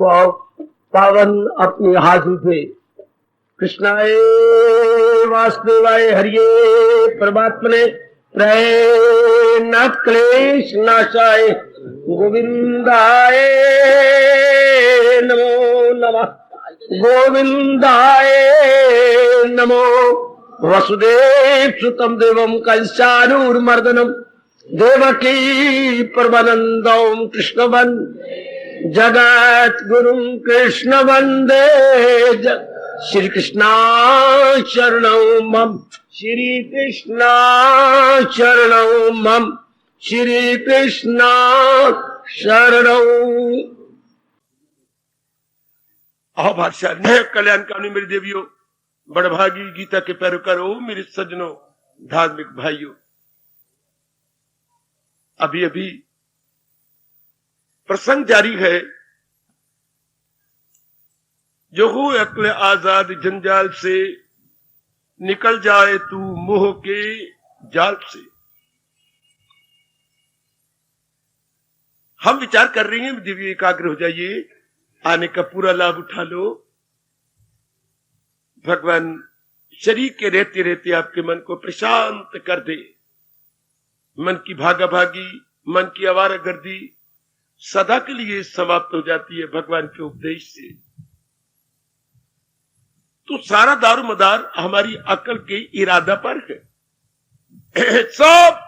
पावन अपने हाथ उठे। कृष्णाय वासुदेवाय हरिये परमात्मने प्रणत क्लेश नाशाय गोविंदाय नमो नमः। गोविंदाय नमो। वसुदेव सुतम देवम कंसानूरमर्दनम देवकी परमानंदम कृष्ण जगत गुरुम कृष्ण वंदे श्री कृष्णा शरणौ मम। श्री कृष्णा शरणौ मम। श्री कृष्णा शरणौ। आओ बादशाह नए कल्याणकामी मेरी देवियों, बड़भागी गीता के पैरोकारों, मेरे सज्जनों, धार्मिक भाइयों, अभी अभी प्रसंग जारी है। जो हो अक्ल आजाद जंजाल से, निकल जाए तू मोह के जाल से। हम विचार कर रहे हैं, दिव्य एकाग्र हो जाइए, आने का पूरा लाभ उठा लो। भगवान शरीर के रहते रहते आपके मन को प्रशांत कर दे। मन की भागा भागी, मन की आवारागर्दी सदा के लिए समाप्त हो जाती है भगवान के उपदेश से। तो सारा दारो मदार हमारी अकल के इरादा पर है। सब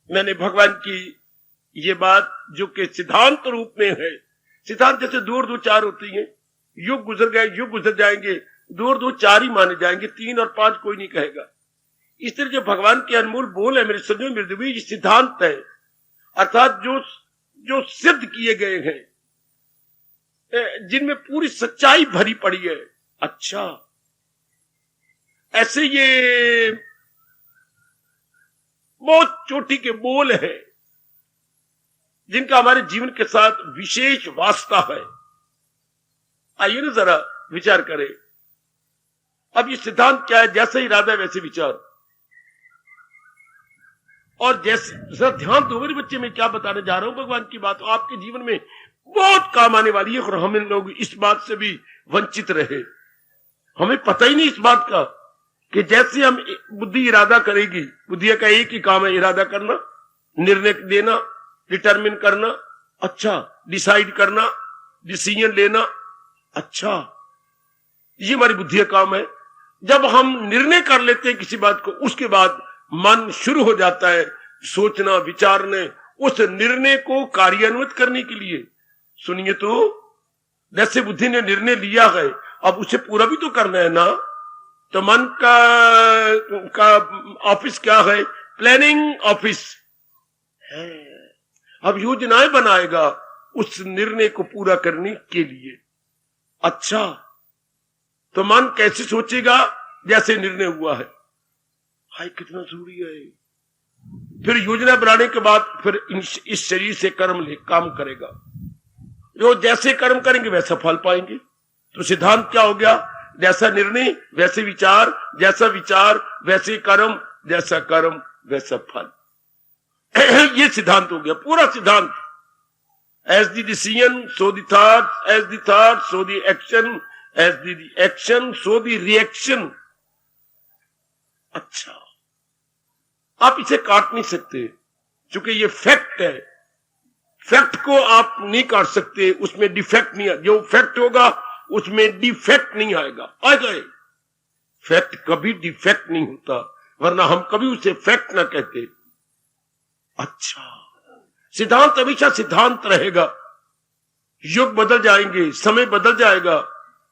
मैंने भगवान की ये बात जो कि सिद्धांत रूप में है, सिद्धांत जैसे दूर दो चार होती हैं, युग गुजर गए, युग गुजर जाएंगे, दूर दो चार ही माने जाएंगे, 3 और 5 कोई नहीं कहेगा। इस तरह जो भगवान के अनमोल बोल है मेरे सज्जनों, मेरे देवी, ये सिद्धांत है, अर्थात जो सिद्ध किए गए हैं, जिनमें पूरी सच्चाई भरी पड़ी है। अच्छा, ऐसे ये बहुत चोटी के बोल है जिनका हमारे जीवन के साथ विशेष वास्ता है। आइए ना जरा विचार करें। अब ये सिद्धांत क्या है? जैसा इरादा है वैसे विचार। और जैसे जरा ध्यान दो मेरे बच्चे, मैं क्या बताने जा रहा हूं, भगवान की बात आपके जीवन में बहुत काम आने वाली है। और हम लोग इस बात से भी वंचित रहे, हमें पता ही नहीं इस बात का कि जैसे हम बुद्धि इरादा करेगी, बुद्धि का एक ही काम है, इरादा करना, निर्णय देना, डिटरमिन करना, अच्छा, डिसाइड करना, डिसीजन लेना। अच्छा, ये हमारी बुद्धि का काम है। जब हम निर्णय कर लेते हैं किसी बात को, उसके बाद मन शुरू हो जाता है सोचना, विचारने, उस निर्णय को कार्यान्वित करने के लिए। सुनिए तो, जैसे बुद्धि ने निर्णय लिया है, अब उसे पूरा भी तो करना है ना। तो मन का ऑफिस क्या है? प्लानिंग ऑफिस है। अब योजनाएं बनाएगा उस निर्णय को पूरा करने के लिए। अच्छा, तो मन कैसे सोचेगा? जैसे निर्णय हुआ है। हाय, कितना जरूरी है। फिर योजना बनाने के बाद फिर इस शरीर से कर्म ले काम करेगा। जो जैसे कर्म करेंगे वैसा फल पाएंगे। तो सिद्धांत क्या हो गया? जैसा निर्णय वैसे विचार, जैसा विचार वैसे कर्म, जैसा कर्म वैसा फल। ये सिद्धांत हो गया, पूरा सिद्धांत। As the decision so the thought, as the thought so the action, as the action so the reaction. अच्छा, आप इसे काट नहीं सकते क्योंकि ये फैक्ट है। फैक्ट को आप नहीं काट सकते, उसमें डिफेक्ट नहीं है। जो फैक्ट होगा उसमें डिफेक्ट नहीं आएगा। आ जाए, फैक्ट कभी डिफेक्ट नहीं होता, वरना हम कभी उसे फैक्ट ना कहते। अच्छा, सिद्धांत हमेशा सिद्धांत रहेगा। युग बदल जाएंगे, समय बदल जाएगा,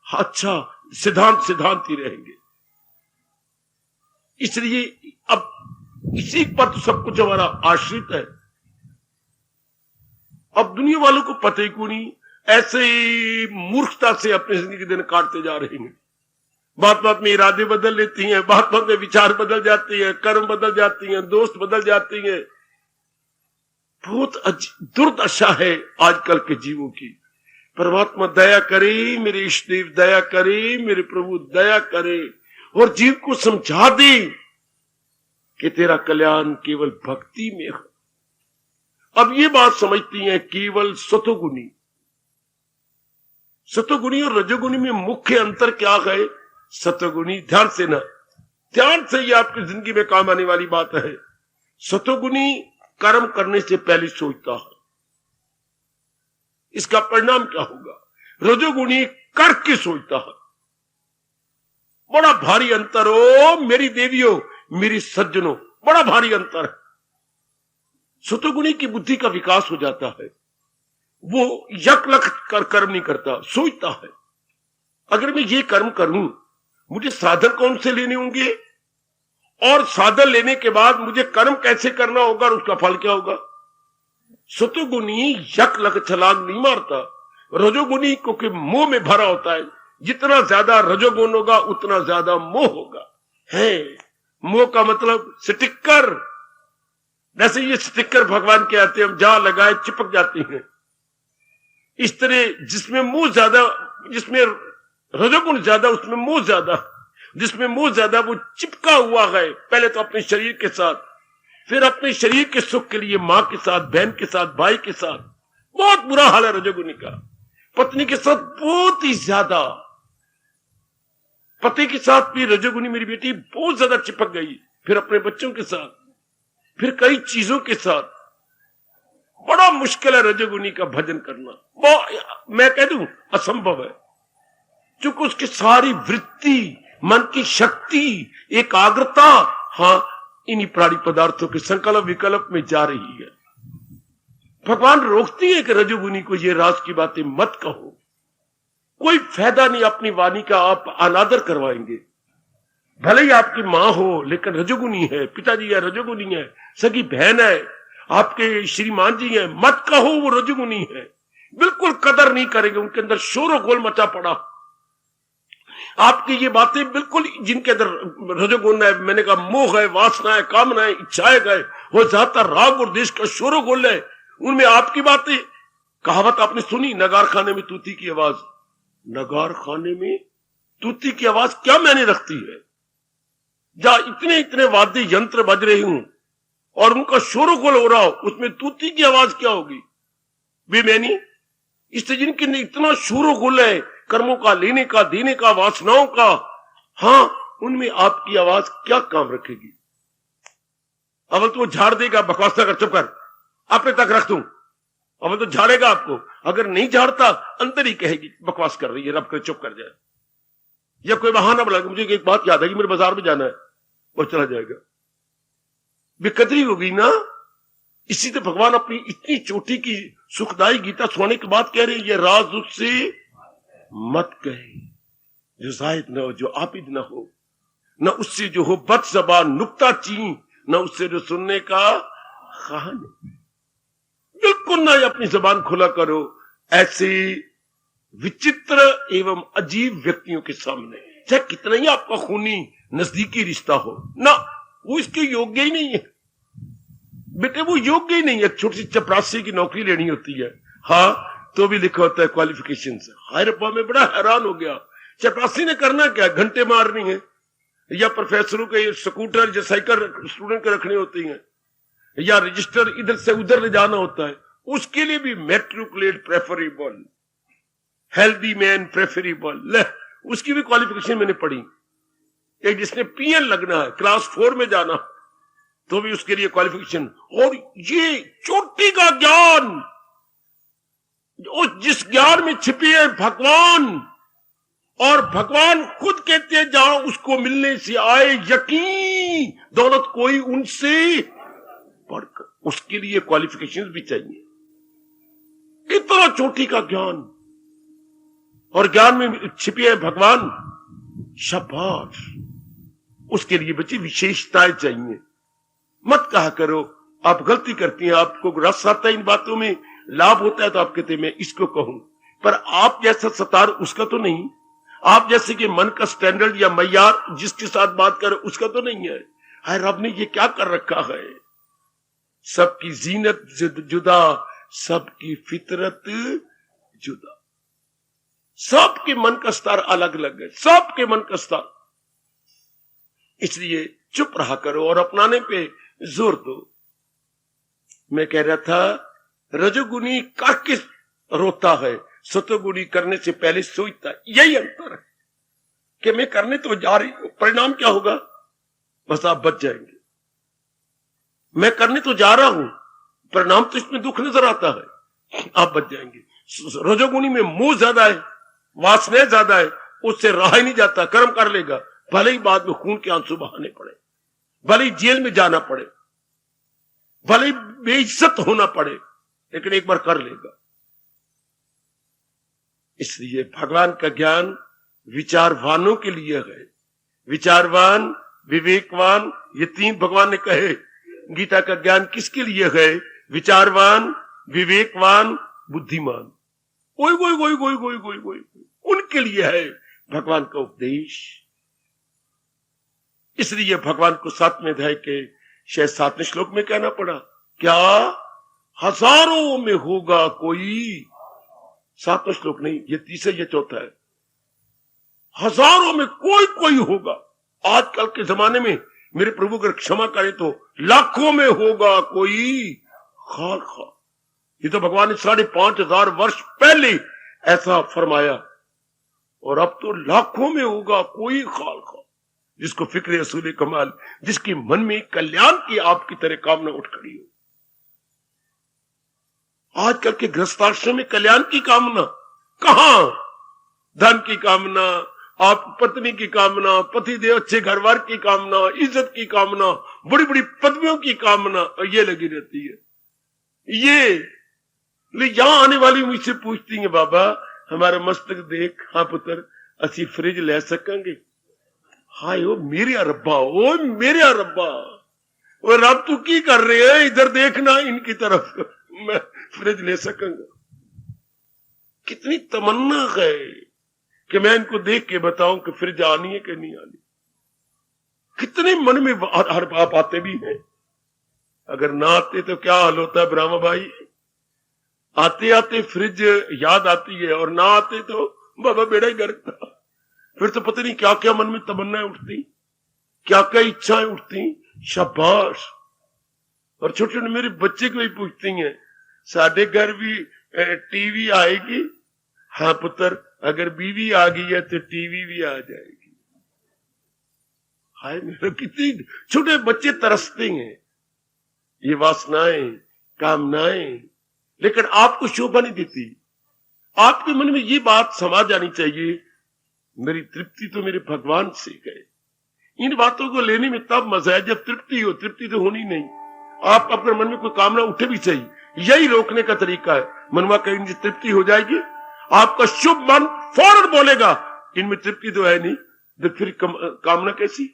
अच्छा, सिद्धांत सिद्धांत ही रहेंगे। इसलिए अब इसी पर तो सब कुछ हमारा आश्रित है। अब दुनिया वालों को पता ही क्यों नहीं, ऐसे ही मूर्खता से अपने जिंदगी के दिन काटते जा रहे हैं। बात बात में इरादे बदल लेती हैं, बात बात में विचार बदल जाते हैं, कर्म बदल जाती हैं, दोस्त बदल जाती हैं। बहुत दुर्दशा है आजकल के जीवों की। परमात्मा दया करे, मेरे इष्ट देव दया करे, मेरे प्रभु दया करे और जीव को समझा दे कि तेरा कल्याण केवल भक्ति में है। अब ये बात समझती हैं केवल सतोगुनी, सतोगुणी और रजोगुणी में मुख्य अंतर क्या है? सतोगुणी, ध्यान से ना, ध्यान से, ये आपकी जिंदगी में काम आने वाली बात है। सतोगुणी कर्म करने से पहले सोचता है इसका परिणाम क्या होगा। रजोगुणी करके सोचता है। बड़ा भारी अंतर हो मेरी देवियों, मेरी सज्जनों, बड़ा भारी अंतर है। सतोगुणी की बुद्धि का विकास हो जाता है। वो यक लख कर कर्म नहीं करता, सोचता है अगर मैं ये कर्म करूं मुझे साधन कौन से लेने होंगे, और साधन लेने के बाद मुझे कर्म कैसे करना होगा और उसका फल क्या होगा। सतोगुणी यक लख छलांग नहीं मारता। रजोगुणी क्योंकि मोह में भरा होता है, जितना ज्यादा रजोगुण होगा उतना ज्यादा मोह होगा। है मोह का मतलब स्टिकर, जैसे ये स्टिकर भगवान के आते हैं, हम जहां लगाए चिपक जाती हैं। इस तरह जिसमें मोह ज्यादा, जिसमें रजोगुण ज्यादा उसमें मोह ज्यादा, जिसमें मोह ज्यादा वो चिपका हुआ है पहले तो अपने शरीर के साथ, फिर अपने शरीर के सुख के लिए मां के साथ, बहन के साथ, भाई के साथ। बहुत बुरा हाल है रजोगुणी का। पत्नी के साथ बहुत ही ज्यादा, पति के साथ भी रजोगुणी मेरी बेटी बहुत ज्यादा चिपक गई, फिर अपने बच्चों के साथ, फिर कई चीजों के साथ। बड़ा मुश्किल है रजोगुणी का भजन करना, मैं कह दूं असंभव है, क्योंकि उसकी सारी वृत्ति, मन की शक्ति, एकाग्रता, हाँ, इन्हीं प्राणी पदार्थों के संकल्प विकल्प में जा रही है। भगवान रोकती है कि रजोगुणी को ये राज की बातें मत कहो, कोई फायदा नहीं, अपनी वाणी का आप अनादर करवाएंगे। भले ही आपकी मां हो लेकिन रजोगुणी है, पिताजी है रजोगुणी है, सगी बहन है, आपके श्रीमान जी है, मत कहो वो रजोगुणी है। बिल्कुल कदर नहीं करेंगे, उनके अंदर शोर गोल मचा पड़ा। आपकी ये बातें बिल्कुल, जिनके अंदर रजोगुण है, मैंने कहा मोह है, वासना है, कामना है, इच्छाएं है, वो ज्यादातर राग और देश का शोर गोल है, उनमें आपकी बातें। कहावत आपने सुनी, नगार खाने में तूती की आवाज। नगार खाने में तूती की आवाज क्या मायने रखती है? जहां इतने इतने वाद्य यंत्र बज रहे हूं और उनका शोरगुल हो रहा हो, उसमें तूती की आवाज क्या होगी? बेमैनी। इससे जिनके इतना शोरगुल है कर्मों का, लेने का, देने का, वासनाओं का, हाँ, उनमें आपकी आवाज क्या काम रखेगी? अवल तो वो झाड़ देगा, बकवास कर, चुप कर, अपने तक रख दूं। अवल तो झाड़ेगा आपको, अगर नहीं झाड़ता अंदर ही कहेगी बकवास कर रही है, रब कर चुप कर जाए। या कोई बहाना बोला, मुझे एक बात याद है कि मेरे बाजार में जाना है, वो चला जाएगा। बेकदरी होगी ना। इसी तो भगवान अपनी इतनी चोटी की सुखदाई गीता सुनाने के बाद कह रहे हैं, ये राज उससे मत कहे जो जायद न हो, जो आबिद न हो, न उससे जो हो बद ज़बान नुक्ता चीन, न उससे जो सुनने का खान। बिल्कुल ना अपनी जबान खुला करो ऐसे विचित्र एवं अजीब व्यक्तियों के सामने, चाहे कितना ही आपका खूनी नजदीकी रिश्ता हो ना, वो इसके योग्य ही नहीं है बेटे, वो योग्य ही नहीं है। छोटी सी चपरासी की नौकरी लेनी होती है, हाँ, तो भी लिखा होता है क्वालिफिकेशन से। हाय रब्बा, मैं बड़ा हैरान हो गया, चपरासी ने करना क्या? घंटे मारनी है, या प्रोफेसरों के स्कूटर या साइकिल स्टूडेंट के रखने होती हैं, या रजिस्टर इधर से उधर ले जाना होता है, उसके लिए भी matriculate preferable, healthy man preferable, उसकी भी क्वालिफिकेशन मैंने पढ़ी। एक जिसने पीएन लगना है, क्लास 4 में जाना, तो भी उसके लिए क्वालिफिकेशन। और ये चोटी का ज्ञान, जिस ज्ञान में छिपे है भगवान, और भगवान खुद कहते हैं जहां उसको मिलने से आए यकीन, दौलत कोई उनसे बढ़कर, उसके लिए क्वालिफिकेशन भी चाहिए। इतना चोटी का ज्ञान, और ज्ञान में छिपे है भगवान, शाबाश, उसके लिए बच्चे विशेषताएं चाहिए। मत कहा करो आप गलती करती हैं, आपको रस आता है इन बातों में, लाभ होता है तो आप कहते हैं मैं इसको कहूं, पर आप जैसा सतार उसका तो नहीं, आप जैसे कि मन का स्टैंडर्ड या मय्यार जिसके साथ बात करे उसका तो नहीं है। हाय रब ने ये क्या कर रखा है? सबकी जीनत जुदा, सबकी फितरत जुदा, सबके मन का स्तर अलग अलग है, सबके मन का स्तर। इसलिए चुप रहा करो और अपनाने पे जोर दो। मैं कह रहा था रजोगुणी करके रोता है, सतोगुणी करने से पहले सोचता है। यही अंतर है कि मैं करने तो जा रही हूं, परिणाम क्या होगा, बस आप बच जाएंगे। मैं करने तो जा रहा हूं, परिणाम तो इसमें दुख नजर आता है, आप बच जाएंगे। रजोगुणी में मोह ज्यादा है, वासनाएं ज्यादा है, उससे रहा ही नहीं जाता, कर्म कर लेगा, भले ही बाद में खून के आंसू बहाने पड़े, भले ही जेल में जाना पड़े, भले ही बेइज्जत होना पड़े, लेकिन एक बार कर लेगा। इसलिए भगवान का ज्ञान विचारवानों के लिए है। विचारवान, विवेकवान, ये तीन भगवान ने कहे। गीता का ज्ञान किसके लिए है? विचारवान, विवेकवान, बुद्धिमान, कोई कोई कोई कोई कोई कोई कोई उनके लिए है भगवान का उपदेश। इसलिए भगवान को 7वें अध्याय के शायद 7वें श्लोक में कहना पड़ा, क्या हजारों में होगा कोई, 7वां श्लोक नहीं, ये 3 ये 4 है, हजारों में कोई कोई होगा। आजकल के जमाने में मेरे प्रभु अगर क्षमा करे तो लाखों में होगा कोई खालखा। ये तो भगवान ने 5,500 वर्ष पहले ऐसा फरमाया, और अब तो लाखों में होगा कोई खालखा, जिसको फिक्र असूल कमाल, जिसके मन में कल्याण की आपकी तरह कामना उठ खड़ी हो। आजकल के गृहस्थाश्रम में कल्याण की कामना कहां? धन की कामना, आप पत्नी की कामना, पति देव अच्छे घरवार की कामना, इज्जत की कामना, बड़ी बड़ी पदवियों की कामना, ये लगी रहती है। ये यहां आने वाली मुझसे पूछती है, बाबा हमारा मस्तक देख। हाँ पुत्र, असी फ्रिज ले सकेंगे? हाय ओ मेरे रब्बा, ओ मेरे रब्बा, वो रब तू की कर रहे है, इधर देखना इनकी तरफ, मैं फ्रिज ले सकूंगा। कितनी तमन्ना है कि मैं इनको देख के बताऊं कि फ्रिज आनी है कि नहीं आनी। कितने मन में हर बात आते भी हैं। अगर ना आते तो क्या हाल होता है ब्राह्मण भाई? आते आते फ्रिज याद आती है, और ना आते तो बाबा बेड़ा ही गर्क था। फिर तो पता नहीं क्या क्या मन में तमन्नाएं उठती, क्या क्या इच्छाएं उठती। शाबाश। और छोटे छोटे मेरे बच्चे को भी पूछती हैं, साढ़े घर भी टीवी आएगी? हाँ पुत्र, अगर बीवी आ गई है तो टीवी भी आ जाएगी। हाय मेरे, कितनी छोटे बच्चे तरसते हैं ये वासनाएं, कामनाएं, लेकिन आपको शोभा नहीं देती। आपके मन में ये बात समा जानी चाहिए, मेरी तृप्ति तो मेरे भगवान से है। इन बातों को लेने में तब मजा है जब तृप्ति हो। तृप्ति तो होनी नहीं। आप अपने मन में कोई कामना उठे भी सही, यही रोकने का तरीका है। मनवा कहीं तृप्ति हो जाएगी, आपका शुभ मन फौरन बोलेगा इनमें तृप्ति तो है नहीं, तो फिर कामना कैसी?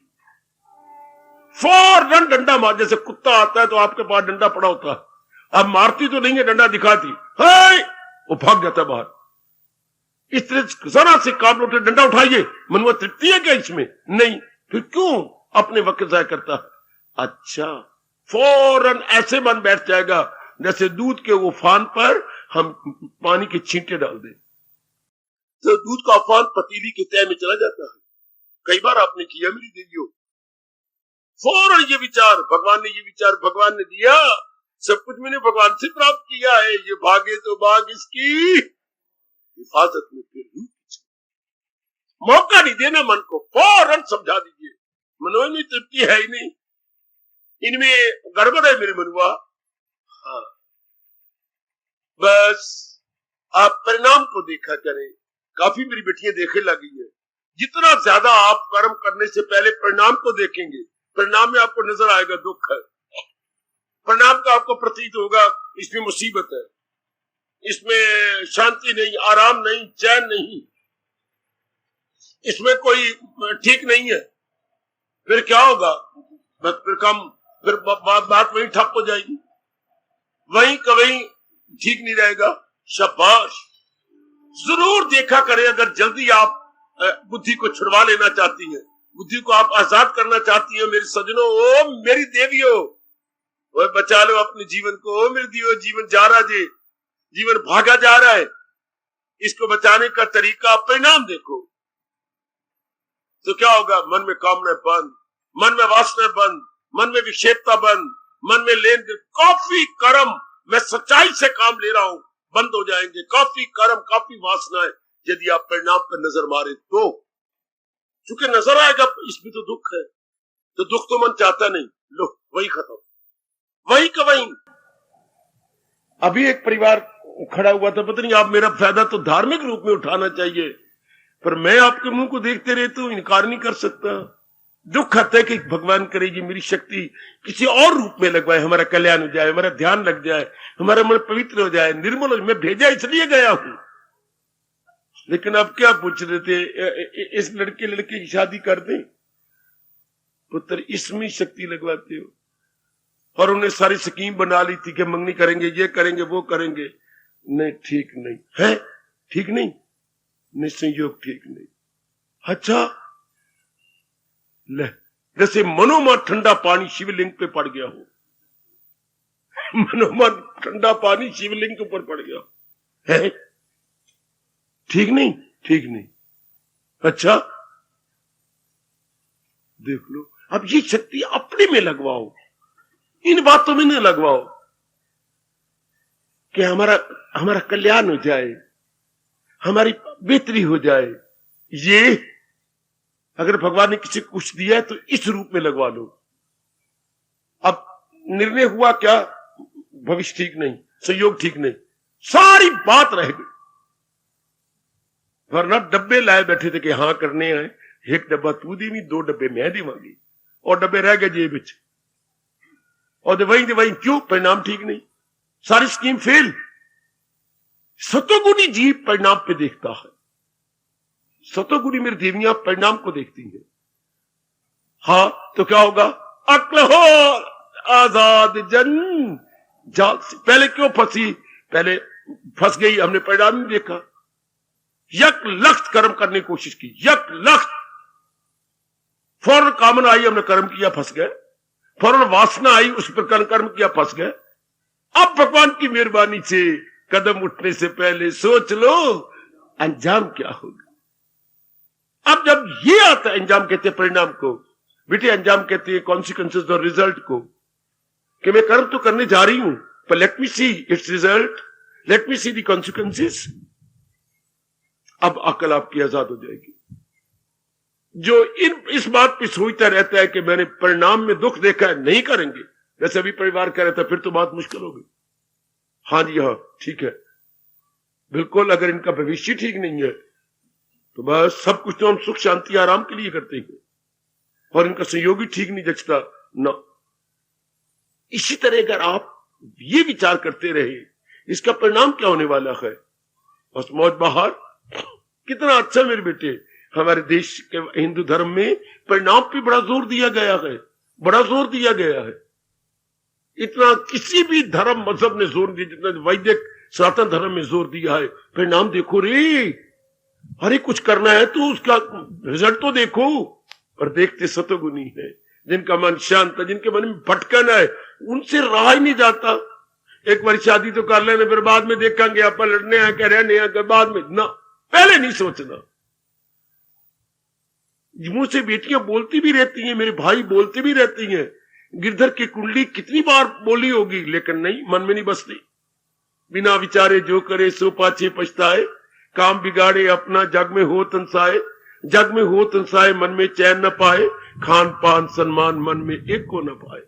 फौरन डंडा मार, जैसे कुत्ता आता है तो आपके पास डंडा पड़ा होता है, अब मारती तो नहीं है, डंडा दिखाती है, वो भाग जाता है बाहर। इस तरह जरा से काम उठे, डंडा उठाइए, मनवा तृप्ति है क्या इसमें? नहीं। फिर क्यों अपने वक्त जाया करता है? अच्छा, फौरन ऐसे मन बैठ जाएगा जैसे दूध के उफान पर हम पानी के छींटे डाल दें, तो दूध का उफान पतीली के तह में चला जाता है। कई बार आपने किया मेरी देवियों। फौरन ये विचार, भगवान ने ये विचार भगवान ने दिया, सब कुछ मैंने भगवान से प्राप्त किया है, ये भागे तो भाग इसकी हिफाजत में। फिर मौका नहीं देना मन को, फौरन समझा दीजिए मनोज में तृप्ति है ही नहीं, इनमें गड़बड़ है मेरे मनवा। हाँ, बस आप परिणाम को देखा करें। काफी मेरी बेटियां देखे लगी है, जितना ज्यादा आप कर्म करने से पहले परिणाम को देखेंगे, परिणाम में आपको नजर आएगा दुख है, परिणाम का आपको प्रतीत होगा इसमें मुसीबत है, इसमें शांति नहीं, आराम नहीं, चैन नहीं, इसमें कोई ठीक नहीं है। फिर क्या होगा? फिर बात वहीं ठप हो जाएगी, वहीं का वहीं ठीक नहीं रहेगा। शाबाश। जरूर देखा करें, अगर जल्दी आप बुद्धि को छुड़वा लेना चाहती हैं, बुद्धि को आप आजाद करना चाहती हैं, मेरे सजनों, ओ मेरी देवियों, वो बचा लो अपने जीवन को। ओ मेरी देवियों, जीवन जा रहा जी, जीवन भागा जा रहा है, इसको बचाने का तरीका परिणाम देखो। तो क्या होगा? मन में कामना बंद, मन में वासना बंद, मन में विक्षेपता बंद, मन में लेन देन, काफी कर्म, मैं सच्चाई से काम ले रहा हूं, बंद हो जाएंगे। काफी कर्म, काफी वासनाएं यदि आप परिणाम पर नजर मारे तो, चूंकि नजर आएगा इसमें तो दुख है, तो दुख तो मन चाहता नहीं, लो वही खत्म, वही का वही। अभी एक परिवार खड़ा हुआ था, पता नहीं, आप मेरा फायदा तो धार्मिक रूप में उठाना चाहिए, पर मैं आपके मुंह को देखते रहे तो इनकार नहीं कर सकता। दुख आता है कि भगवान करेगी मेरी शक्ति किसी और रूप में लगवाए, हमारा कल्याण हो जाए, हमारा ध्यान लग जाए, हमारा मन पवित्र हो जाए, निर्मल हो जाए। मैं भेजा इसलिए गया हूं। लेकिन अब क्या पूछ रहे थे, इस लड़के की शादी कर दें? पुत्र इसमें शक्ति लगवाते हो, और उन्हें सारी स्कीम बना ली थी कि मंगनी करेंगे, ये करेंगे, वो करेंगे। नहीं, ठीक नहीं है, ठीक नहीं, संयोग ठीक नहीं। अच्छा, ले, जैसे मनोमन ठंडा पानी शिवलिंग पे पड़ गया हो, मनोमन ठंडा पानी शिवलिंग के ऊपर पड़ गया है, ठीक नहीं, ठीक नहीं। अच्छा, देख लो, अब ये शक्ति अपने में लगवाओ, इन बातों में न लगवाओ कि हमारा कल्याण हो जाए, हमारी बेहतरी हो जाए। ये अगर भगवान ने किसी को कुछ दिया है तो इस रूप में लगवा लो। अब निर्णय हुआ क्या, भविष्य ठीक नहीं, संयोग ठीक नहीं, सारी बात रह गई। वरना डब्बे लाए बैठे थे कि हाँ करने आए, एक डब्बा तू देवी, 2 डब्बे मैं देवांगी, और डब्बे रह गए जेब विच, और दवाई क्यों, परिणाम ठीक नहीं, सारी स्कीम फेल। सतोगुणी जीव परिणाम पे देखता है, सतोगुणी मेरी देवियां परिणाम को देखती हैं। हाँ तो क्या होगा, अक्ल हो आजाद जन जाल से। पहले क्यों फंसी, पहले फंस गई, हमने परिणाम नहीं देखा। यक लख्त कर्म करने की कोशिश की, यक लख्त, फौरन कामना आई, हमने कर्म किया, फंस गए। फौरन वासना आई, उस पर कर्म किया, फंस गए। अब भगवान की मेहरबानी से कदम उठने से पहले सोच लो अंजाम क्या होगा। अब जब ये आता है, अंजाम कहते हैं परिणाम को, बेटे अंजाम कहते हैं कॉन्सिक्वेंसेस और रिजल्ट को, कि मैं कर्म तो करने जा रही हूं, पर let me see it's result, let me see the consequences. अब अकल आपकी आजाद हो जाएगी। जो इस बात पे सोचता रहता है कि मैंने परिणाम में दुख देखा है, नहीं करेंगे, जैसे अभी परिवार कह रहा था, फिर तो बात मुश्किल होगी। हाँ जी हाँ ठीक है, बिल्कुल, अगर इनका भविष्य ठीक नहीं है तो बस सब कुछ तो हम सुख शांति आराम के लिए करते हैं, और इनका संयोग ही ठीक नहीं जचता ना। इसी तरह अगर आप ये विचार करते रहे इसका परिणाम क्या होने वाला है, बस मौज बहार। कितना अच्छा मेरे बेटे, हमारे देश के हिंदू धर्म में परिणाम पे बड़ा जोर दिया गया है, बड़ा जोर दिया गया है। इतना किसी भी धर्म मजहब ने जोर दिया जितना वैदिक सनातन धर्म में जोर दिया है। परिणाम देखो रे, अरे कुछ करना है तो उसका रिजल्ट तो देखो। पर देखते सतोगुनी है, जिनका मन शांत है, जिनके मन में भटकन है, उनसे रहा ही नहीं जाता। एक बार शादी तो कर लेने, फिर बाद में देखेंगे, आप लड़ने आए क्या रहने आए, बाद में ना, पहले नहीं सोचना। मुंह से बेटियां बोलती भी रहती हैं, मेरे भाई बोलते भी रहती हैं, गिरधर की कुंडली कितनी बार बोली होगी, लेकिन नहीं, मन में नहीं बसती। बिना विचारे जो करे सो पाछे पछताए, काम बिगाड़े अपना जग में हो तंसाए, जग में हो तंसाए मन में चैन न पाए, खान पान सम्मान मन में एक को न पाए।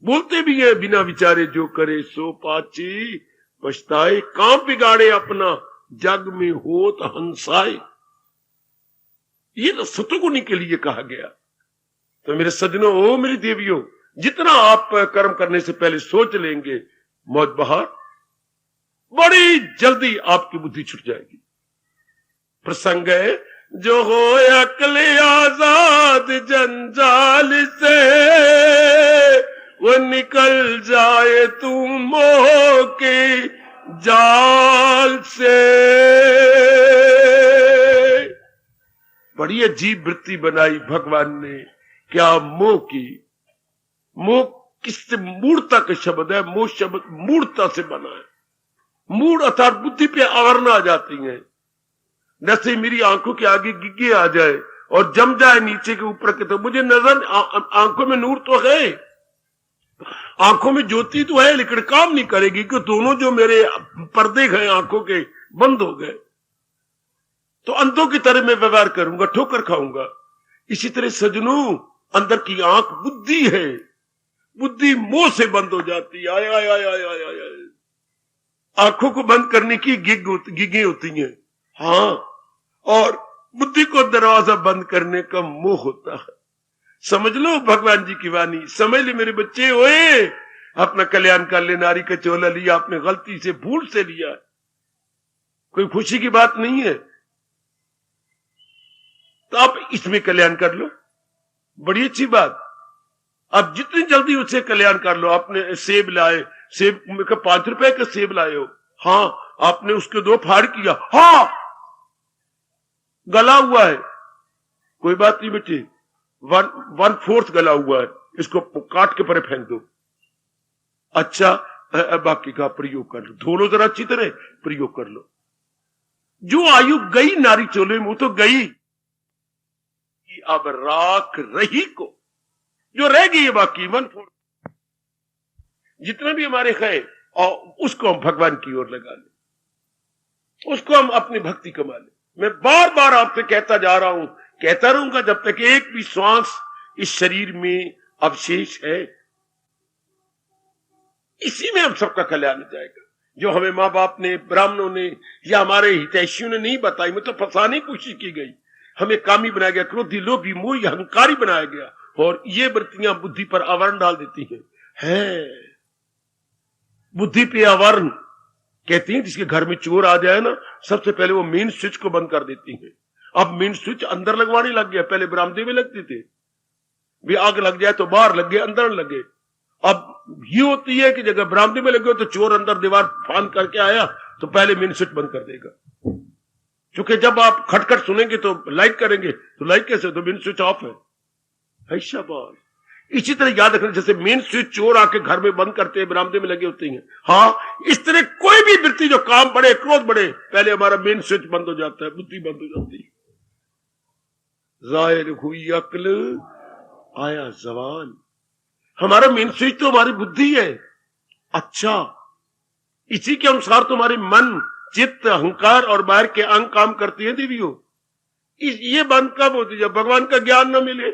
बोलते भी है बिना विचारे जो करे सो पाछे पछताए, काम बिगाड़े अपना जग में होत हंसाए। ये तो सतोगुणी के लिए कहा गया। तो मेरे सज्जनों, ओ मेरी देवियों, जितना आप कर्म करने से पहले सोच लेंगे, मौज बहार, बड़ी जल्दी आपकी बुद्धि छुट जाएगी। प्रसंग है, जो हो अकल आजाद जंजाल से, वो निकल जाए तू मोह के जाल से। बड़ी अजीब वृत्ति बनाई भगवान ने, क्या मोह की। मोह किससे, मूढ़ता का शब्द है, मोह शब्द मूढ़ता से बना है। मूढ़ अर्थात बुद्धि पे आवरण आ जाती है। जैसे मेरी आंखों के आगे गिग्गे आ जाए और जम जाए नीचे के ऊपर के, तो मुझे नजर, आंखों में नूर तो है, आंखों में ज्योति तो है लेकिन काम नहीं करेगी, कि दोनों जो मेरे पर्दे गए आंखों के बंद हो गए, तो अंधों की तरह मैं व्यवहार करूंगा, ठोकर खाऊंगा। इसी तरह सजनों, अंदर की आंख बुद्धि है, बुद्धि मोह से बंद हो जाती है। आय आय आय आय आय आय आय। आंखों को बंद करने की गिगे होती हैं, हाँ, और बुद्धि को दरवाजा बंद करने का मोह होता है। समझ लो भगवान जी की वाणी, समझ ले मेरे बच्चे, ओए अपना कल्याण कर ले। नारी का चोला लिया आपने, गलती से भूल से लिया, कोई खुशी की बात नहीं है, तो आप इसमें कल्याण कर लो, बड़ी अच्छी बात। आप जितनी जल्दी उससे कल्याण कर लो। आपने सेब लाए, सेब में 5 रुपए का सेब लाए हो, हाँ, आपने उसके 2 फाड़ किया, हाँ, गला हुआ है, कोई बात नहीं बेटी, 1/4 गला हुआ है, इसको काट के परे फेंक दो। अच्छा, बाकी का प्रयोग कर लो, धो लो जरा अच्छी तरह, प्रयोग कर लो। जो आयु गई नारी चोले में, वो तो गई, अब राख रही को जो रह गई है बाकी 1/4, जितना भी हमारे है, और उसको हम भगवान की ओर लगा ले, उसको हम अपनी भक्ति कमा ले। मैं बार बार आपसे कहता जा रहा हूं, कहता रहूंगा जब तक एक भी श्वास इस शरीर में अवशेष है। इसी में हम सबका कल्याण हो जाएगा। जो हमें माँ बाप ने, ब्राह्मणों ने या हमारे हितैषियों ने नहीं बताई, मैं तो फंसाने की कोशिश की गई। हमें कामी बनाया गया, क्रोधी, लोभी, मोही, अहंकारी बनाया गया, और ये वृत्तियां बुद्धि पर आवरण डाल देती है। बुद्धि पे आवरण कहती हैं, जिसके घर में चोर आ जाए ना, सबसे पहले वो मेन स्विच को बंद कर देती हैं। अब मेन स्विच अंदर लगवाने लग गया, पहले बरामदे में लगते थे, भी आग लग जाए तो बाहर लगे, अंदर लगे। अब ये होती है कि जगह बरामदे में लगे हो तो चोर अंदर दीवार फांद करके आया तो पहले मेन स्विच बंद कर देगा, क्योंकि जब आप खटखट सुनेंगे तो लाइट करेंगे, तो लाइट कैसे, तो मेन स्विच ऑफ है। शाबाश। इसी तरह याद रखना, जैसे मेन स्विच चोर आके घर में बंद करते हैं, बरामदे में लगे होते हैं, हाँ, इस तरह कोई भी वृत्ति जो काम बढ़े, क्रोध बढ़े, पहले हमारा मेन स्विच बंद हो जाता है, बुद्धि बंद हो जाती है। जाहिर हुई अक्ल, आया जवान। हमारा मेन स्विच तो हमारी बुद्धि है। अच्छा, इसी के अनुसार तुम्हारे मन, चित्त, अहंकार और बाहर के अंग काम करती है देवियों। ये बंद कब होती है? जब भगवान का ज्ञान न मिले।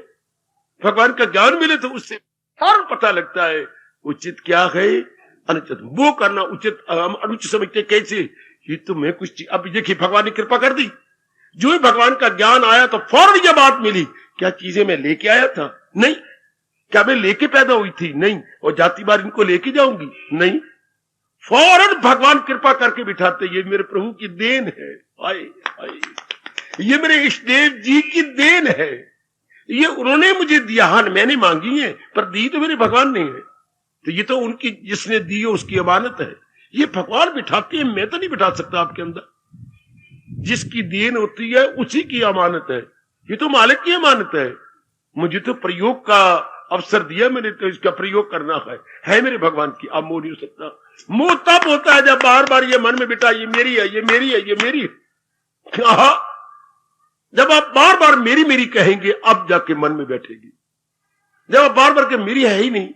भगवान का ज्ञान मिले तो उससे फौरन पता लगता है उचित क्या है, अनुचित। वो करना उचित, हम अनुचित समझते कैसे, ये तो मैं कुछ, अब देखिए भगवान ने कृपा कर दी, जो ही भगवान का ज्ञान आया तो फौरन ये बात मिली, क्या चीजें मैं लेके आया था? नहीं। क्या मैं लेके पैदा हुई थी? नहीं। और जाति बार इनको लेके जाऊंगी? नहीं। फौरन भगवान कृपा करके बिठाते, ये मेरे प्रभु की देन है, आए आए, ये मेरे इष्टदेव जी की देन है, ये उन्होंने मुझे दिया। हाँ, मैंने मांगी है, पर दी तो मेरे भगवान ने है, तो ये तो उनकी, जिसने दी है उसकी अमानत है। ये भगवान बिठाते हैं, मैं तो नहीं बिठा सकता आपके अंदर। जिसकी देन होती है उसी की अमानत है, ये तो मालिक की अमानत है। मुझे तो प्रयोग का अवसर दिया मैंने, तो इसका प्रयोग करना है मेरे भगवान की। अब मोह नहीं हो सकता। मोह तब होता है जब बार बार ये मन में बिठा, ये मेरी है, ये मेरी है, ये मेरी है। जब आप बार बार मेरी मेरी कहेंगे, अब जाके मन में बैठेगी। जब आप बार बार के मेरी है ही नहीं,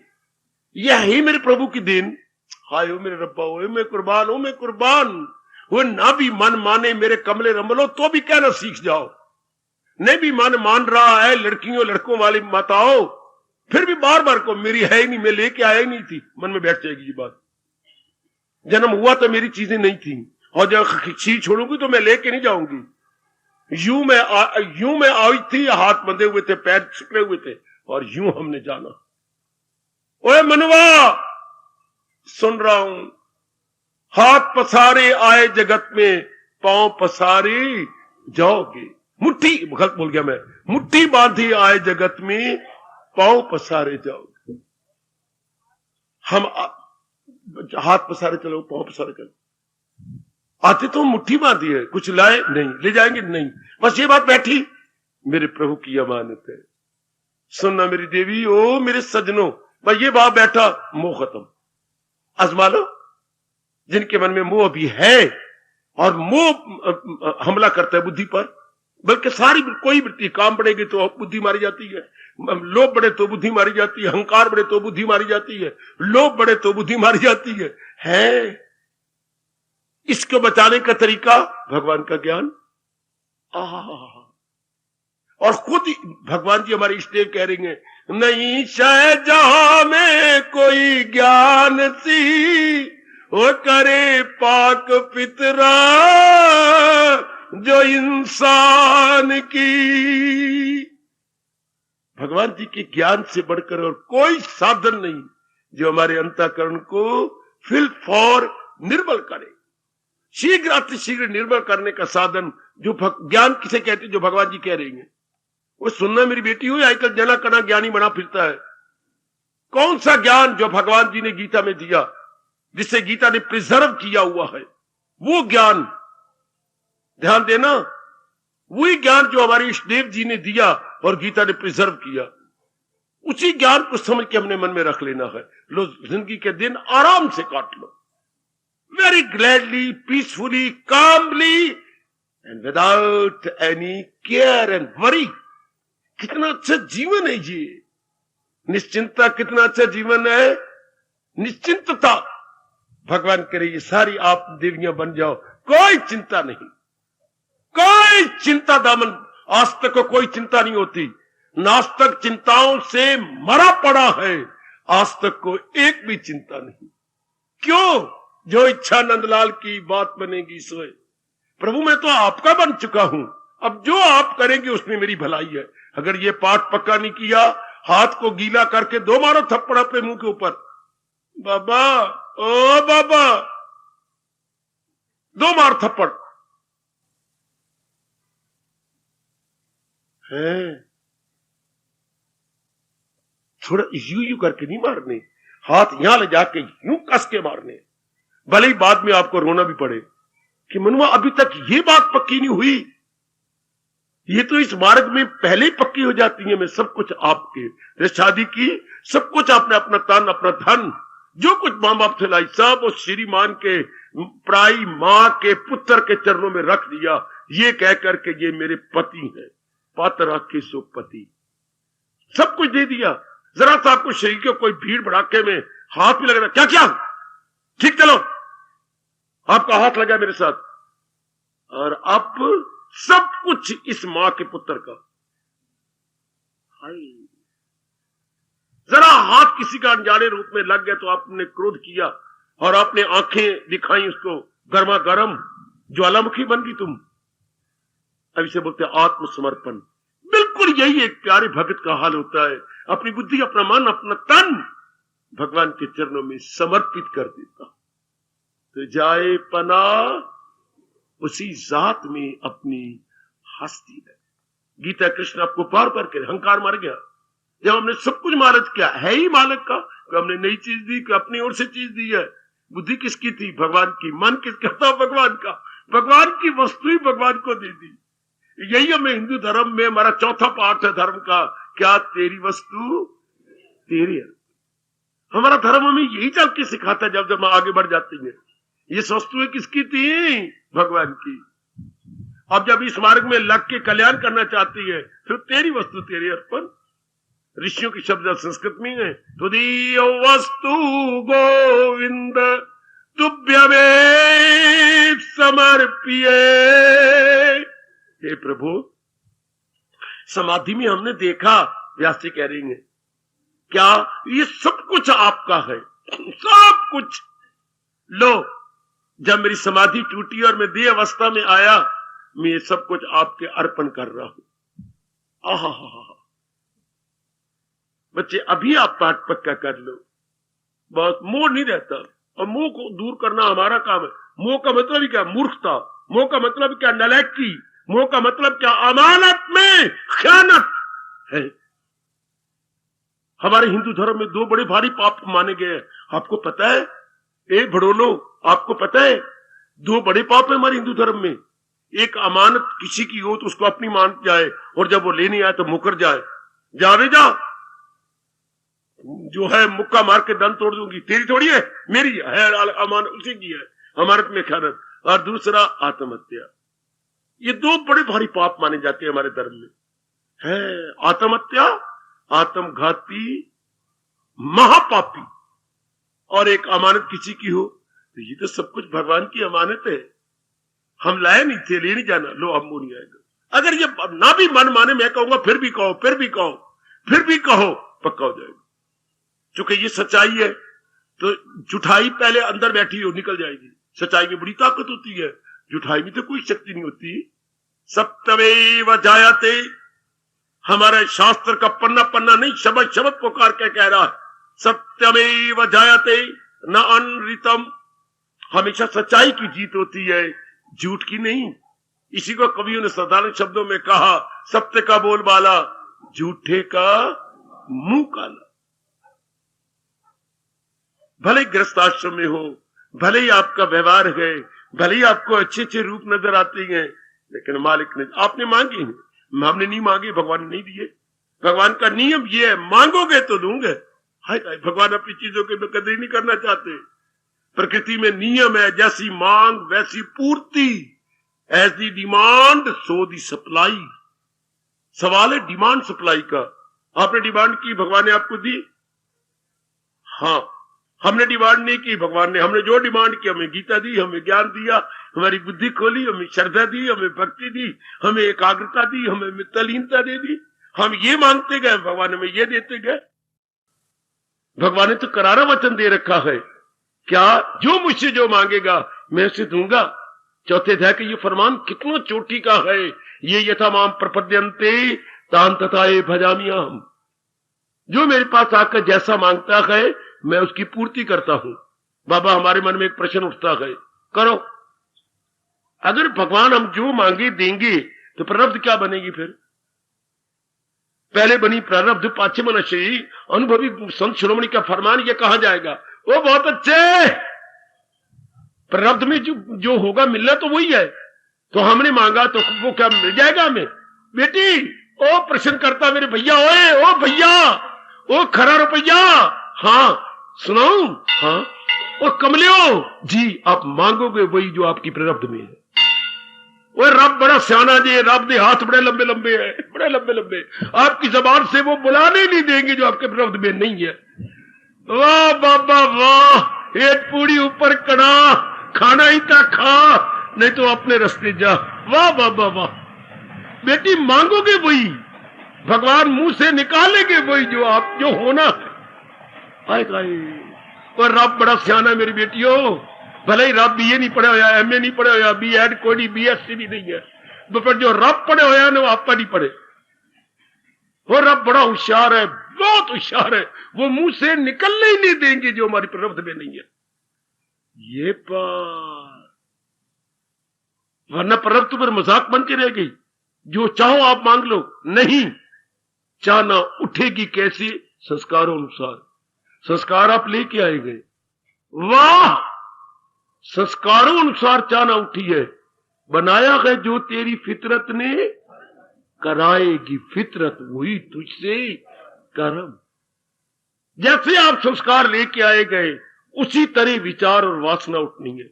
यह है ही मेरे प्रभु की देन, हाय हो मेरे रब्बा, हो मैं कुर्बान, हो मैं कुर्बान। वो ना भी मन माने मेरे कमले रंबलो, तो भी कहना सीख जाओ। नहीं भी मन मान रहा है लड़कियों लड़कों वाली माताओं, फिर भी बार बार को मेरी है ही नहीं, मैं लेके आया ही नहीं थी, मन में बैठ जाएगी ये बात। जन्म हुआ तो मेरी चीजें नहीं थी, और जब चीज छोड़ूंगी तो मैं लेके नहीं जाऊंगी। यूं मैं आई थी, हाथ बंधे हुए थे, पैर सिकड़े हुए थे, और यूं हमने जाना। ओए मनवा, सुन रहा हूं, हाथ पसारे आए जगत में, पांव पसारे जाओगे। मुट्ठी, गलत बोल गया मैं, मुट्ठी बांधी आए जगत में, पांव पसारे जाओगे। हम हाथ पसारे चलो, पांव पसारे चलो, आते तो मुट्ठी बांधी है, कुछ लाए नहीं, ले जाएंगे नहीं, बस ये बात बैठी, मेरे प्रभु की अमानत है। सुनना मेरी देवी, ओ मेरे सजनों, बस ये बात बैठा, मोह खत्म। आजमा लो, जिनके मन में मोह भी है, और मोह हमला करता है बुद्धि पर, बल्कि सारी कोई वृत्ति, काम बढ़ेगी तो बुद्धि मारी जाती है, लोभ बढ़े तो बुद्धि मारी जाती है, अहंकार बढ़े तो बुद्धि मारी जाती है, लोभ बढ़े तो बुद्धि मारी जाती है। इसको बचाने का तरीका भगवान का ज्ञान। और खुद भगवान जी हमारे इष्टदेव कह रहे हैं, नहीं शायद जहां में कोई ज्ञान सी वो करे पाक पितरा जो इंसान की। भगवान जी के ज्ञान से बढ़कर और कोई साधन नहीं जो हमारे अंतःकरण को फिल फॉर निर्मल करे, शीघ्र अतिशीघ्र निर्मल करने का साधन जो ज्ञान किसे कहते हैं, जो भगवान जी कह रहे हैं। वो सुनना मेरी बेटी हुई, आजकल जना कना ज्ञानी बना फिरता है। कौन सा ज्ञान जो भगवान जी ने गीता में दिया, जिससे गीता ने प्रिजर्व किया हुआ है, वो ज्ञान ध्यान देना, वही ज्ञान जो हमारे इष्टदेव जी ने दिया और गीता ने प्रिजर्व किया, उसी ज्ञान को समझ के अपने मन में रख लेना है। लो जिंदगी के दिन आराम से काट लो, very gladly, peacefully, calmly and without any care and worry. कितना अच्छा जीवन है ये, निश्चिंतता, कितना अच्छा जीवन है, निश्चिंतता। भगवान करे ये सारी आप देवियां बन जाओ, कोई चिंता नहीं, कोई चिंता दामन। आज तक को कोई चिंता नहीं होती, नास्तिक चिंताओं से मरा पड़ा है, आज तक को एक भी चिंता नहीं। क्यों? जो इच्छा नंदलाल की बात बनेगी सोए। प्रभु मैं तो आपका बन चुका हूं, अब जो आप करेंगे उसमें मेरी भलाई है। अगर ये पाठ पक्का नहीं किया, हाथ को गीला करके 2 मारो थप्पड़ अपने मुंह के ऊपर, बाबा ओ बाबा, 2 मार थप्पड़ है। थोड़ा यूं करके नहीं मारने, हाथ यहां ले जाके यूं कस के मारने, भले ही बाद में आपको रोना भी पड़े कि मनुआ अभी तक ये बात पक्की नहीं हुई। ये तो इस मार्ग में पहले ही पक्की हो जाती है। मैं सब कुछ आपके शादी की, सब कुछ आपने अपना तन अपना धन जो कुछ मां बाप से लाई, सब उस श्रीमान के प्राई मां के पुत्र के चरणों में रख दिया, ये कह करके ये मेरे पति हैं, पात्र आके सो पति, सब कुछ दे दिया। जरा सा आपको शरीर के कोई भीड़ भड़ाके में हाथ भी लग रहा, क्या क्या ठीक चलो, आपका हाथ लगा मेरे साथ, और अब सब कुछ इस मां के पुत्र का। जरा हाथ किसी का अनजाने रूप में लग गया तो आपने क्रोध किया और आपने आंखें दिखाई उसको, गर्मा गर्म ज्वालामुखी बन गई तुम। अब इसे बोलते आत्मसमर्पण। बिल्कुल यही एक प्यारे भगत का हाल होता है, अपनी बुद्धि, अपना मन, अपना तन भगवान के चरणों में समर्पित कर देता। तो जाए पना उसी जात में अपनी हस्ती है। गीता कृष्ण आपको पार पार करे, अहंकार मर गया। जब हमने सब कुछ मालिक किया, है ही मालिक का, कि हमने नई चीज दी, कि अपनी ओर से चीज दी है। बुद्धि किसकी थी? भगवान की। मन किसका था? भगवान का। भगवान की वस्तु ही भगवान को दे दी। यही हमें हिंदू धर्म में हमारा चौथा पाठ है धर्म का, क्या तेरी वस्तु तेरी है। हमारा धर्म हमें यही चल के सिखाता है। जब जब हम आगे बढ़ जाती है, ये वस्तुएं किसकी थी? भगवान की। अब जब इस मार्ग में लग के कल्याण करना चाहती है, फिर तेरी वस्तु तेरे अर्पण। ऋषियों की शब्द संस्कृत में है, तुदीय वस्तु गोविंद तुभ्यमेव समर्पिये। हे प्रभु, समाधि में हमने देखा, व्यास जी कह रही हैं, क्या ये सब कुछ आपका है? सब कुछ लो। जब मेरी समाधि टूटी और मैं देह अवस्था में आया, मैं ये सब कुछ आपके अर्पण कर रहा हूं। आहा, बच्चे अभी आप पाठ पक्का कर लो, बहुत मोह नहीं रहता। और मोह को दूर करना हमारा काम है। मोह का मतलब ही क्या? मूर्खता। मोह का मतलब क्या? नालायकी। मोह का मतलब क्या? अमानत में खयानत है। हमारे हिंदू धर्म में 2 बड़े भारी पाप माने गए हैं, आपको पता है? एक भड़ोलो, आपको पता है? 2 बड़े पाप है हमारे हिंदू धर्म में। एक अमानत किसी की हो तो उसको अपनी मान जाए, और जब वो लेने आए तो मुकर जाए, जावे जा, जो है मुक्का मार के दम तोड़ दूंगी, तेरी थोड़ी है, मेरी है, अमानत उसी की है, अमानत में खयानत। और दूसरा आत्महत्या। ये दो बड़े भारी पाप माने जाते हैं हमारे धर्म में, है आत्महत्या, आत्मघाती, महापापी, और एक अमानत किसी की हो तो ये तो सब कुछ भगवान की अमानत है। हम लाए नहीं थे, ले नहीं जाना, लो अब वो नहीं आएगा। अगर ये ना भी मन माने, मैं कहूंगा फिर भी कहो, फिर भी कहो, फिर भी कहो, पक्का हो जाएगा। क्योंकि ये सच्चाई है तो जुठाई पहले अंदर बैठी हो निकल जाएगी। सच्चाई में बड़ी ताकत होती है, जुठाई में तो कोई शक्ति नहीं होती। सप्तमेव जायते, हमारे शास्त्र का पन्ना पन्ना नहीं, शब्द शब्द पुकार के कह रहा है, सत्यमेव जायते न अनृतम। हमेशा सच्चाई की जीत होती है, झूठ की नहीं। इसी को कवियों ने साधारण शब्दों में कहा, सत्य का बोलबाला, झूठे का मुंह काला। भले गृहस्थ आश्रम में हो, भले ही आपका व्यवहार है, भले ही आपको अच्छे अच्छे रूप नजर आते हैं, लेकिन मालिक ने, आपने मांगे हैं, हमने नहीं मांगे, भगवान ने नहीं दिए। भगवान का नियम ये है, मांगोगे तो दूंगे। हाय हाय, भगवान अपनी चीजों की कदर नहीं करना चाहते। प्रकृति में नियम है, जैसी मांग वैसी पूर्ति, as the demand so the supply. सवाल है डिमांड सप्लाई का। आपने डिमांड की, भगवान ने आपको दी? हाँ, हमने डिमांड नहीं की, भगवान ने, हमने जो डिमांड की, हमें गीता दी, हमें ज्ञान दिया, हमारी बुद्धि खोली, हमें श्रद्धा दी, हमें भक्ति दी, हमें एकाग्रता दी, हमें मित्रलीनता दे दी। हम ये मांगते गए, भगवान हमें ये देते गए। भगवान ने तो करारा वचन दे रखा है, क्या जो मुझसे जो मांगेगा मैं उसे दूंगा। चौथे अध्याय का ये फरमान कितना चोटी का है, ये यथा माम प्रपद्यन्ते तान तथाए भजाम्यहम्। जो मेरे पास आकर जैसा मांगता है मैं उसकी पूर्ति करता हूं। बाबा, हमारे मन में एक प्रश्न उठता है, करो, अगर भगवान हम जो मांगे देंगे तो प्रारब्ध क्या बनेगी? फिर पहले बनी प्रारब्ध पाछे मनश्री। अनुभवी संत शिरोमणि का फरमान ये कहा जाएगा, वो बहुत अच्छे, प्रारब्ध में जो होगा मिलना तो वही है। तो हमने मांगा तो वो क्या मिल जाएगा हमें? बेटी, ओ प्रश्न करता मेरे भैया, ओए ओ भैया, ओ खरा रुपया, हाँ सुनाऊं? हाँ, ओ कमलियो जी, आप मांगोगे वही जो आपकी प्रारब्ध में है। वो रब बड़ा सियाना जी, रब के हाथ बड़े लंबे लंबे है, बड़े लंबे लंबे, आपकी जबान से वो बुलाने नहीं देंगे जो आपके प्रारब्ध में नहीं है। वाह बाबा वाह, एक पूरी ऊपर कड़ा, खाना ही था खा, नहीं तो अपने रास्ते जा। वाह बाबा वाह, बेटी मांगोगे वही, भगवान मुंह से निकालेंगे वही जो आप जो होना है। और रब बड़ा सियाना मेरी बेटियों, भले ही रब बीए नहीं पढ़ा होया, एमए नहीं पढ़ा होया, बीएड कोई नहीं, बीएससी भी नहीं है, पर जो रब पढ़े होया ना वो आपका नहीं पढ़े। वो रब बड़ा होशियार है, बहुत होशियार है, वो मुंह से निकलने ही नहीं देंगे जो हमारी प्रारब्ध में नहीं है। ये पार, वरना प्रारब्ध पर मजाक बन के रह गई। जो चाहो आप मांग लो, नहीं चाहना उठेगी कैसे? संस्कारों अनुसार। संस्कार आप लेके आए गए, वाह, संस्कारों अनुसार चाहना उठी है। बनाया है जो तेरी फितरत ने, कराएगी फितरत वही तुझसे कर्म। जैसे आप संस्कार लेके आए गए उसी तरह विचार और वासना उठनी है।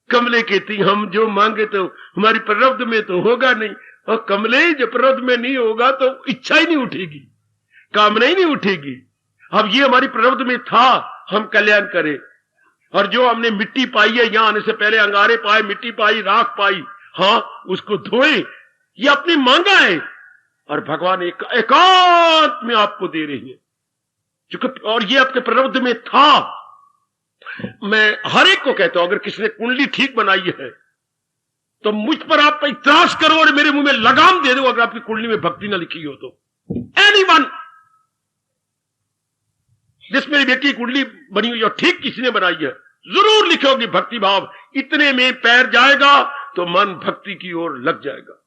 कमले कहती हम जो मांगे तो हमारी प्रारब्ध में तो होगा नहीं, और कमले जब प्रारब्ध में नहीं होगा तो इच्छा ही नहीं उठेगी, कामना ही नहीं उठेगी। अब ये हमारी प्रारब्ध में था, हम कल्याण करें, और जो हमने मिट्टी पाई है, यहां आने से पहले अंगारे पाए, मिट्टी पाई, राख पाई, हाँ उसको धोए, ये अपनी मांगा है, और भगवान एकांत में आपको दे रही है, और ये आपके प्रारब्ध में था। मैं हर एक को कहता हूं, अगर किसी ने कुंडली ठीक बनाई है तो मुझ पर आप इतराज करो और मेरे मुंह में लगाम दे दो अगर आपकी कुंडली में भक्ति ना लिखी हो तो। एनीवन, जिस मेरी बेटी की कुंडली बनी हुई और ठीक किसी ने बनाई है, जरूर लिखोगी भक्ति भाव, इतने में पैर जाएगा तो मन भक्ति की ओर लग जाएगा।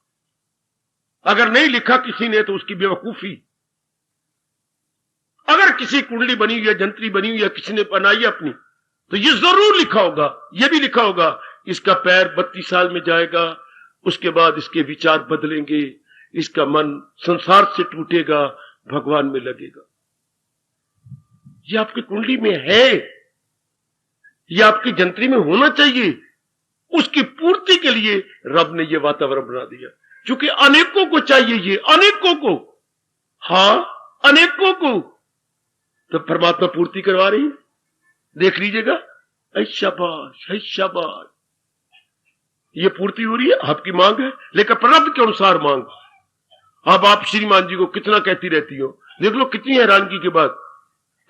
अगर नहीं लिखा किसी ने तो उसकी बेवकूफी। अगर किसी कुंडली बनी हुई है, जंत्री बनी हुई है, किसी ने बनाई है अपनी, तो ये जरूर लिखा होगा, ये भी लिखा होगा इसका पैर 32 साल में जाएगा, उसके बाद इसके विचार बदलेंगे, इसका मन संसार से टूटेगा, भगवान में लगेगा। ये आपकी कुंडली में है, ये आपकी जंत्री में होना चाहिए। उसकी पूर्ति के लिए रब ने यह वातावरण बना दिया, क्योंकि अनेकों को चाहिए, ये अनेकों को, हाँ अनेकों को, तो परमात्मा पूर्ति करवा रही है। देख लीजिएगा, ऐ शाबाश, ऐ शाबाश, ये पूर्ति हो रही है, आपकी मांग है, लेकिन प्रारब्ध के अनुसार मांग। अब आप श्रीमान जी को कितना कहती रहती हो, देख लो कितनी हैरानगी के बाद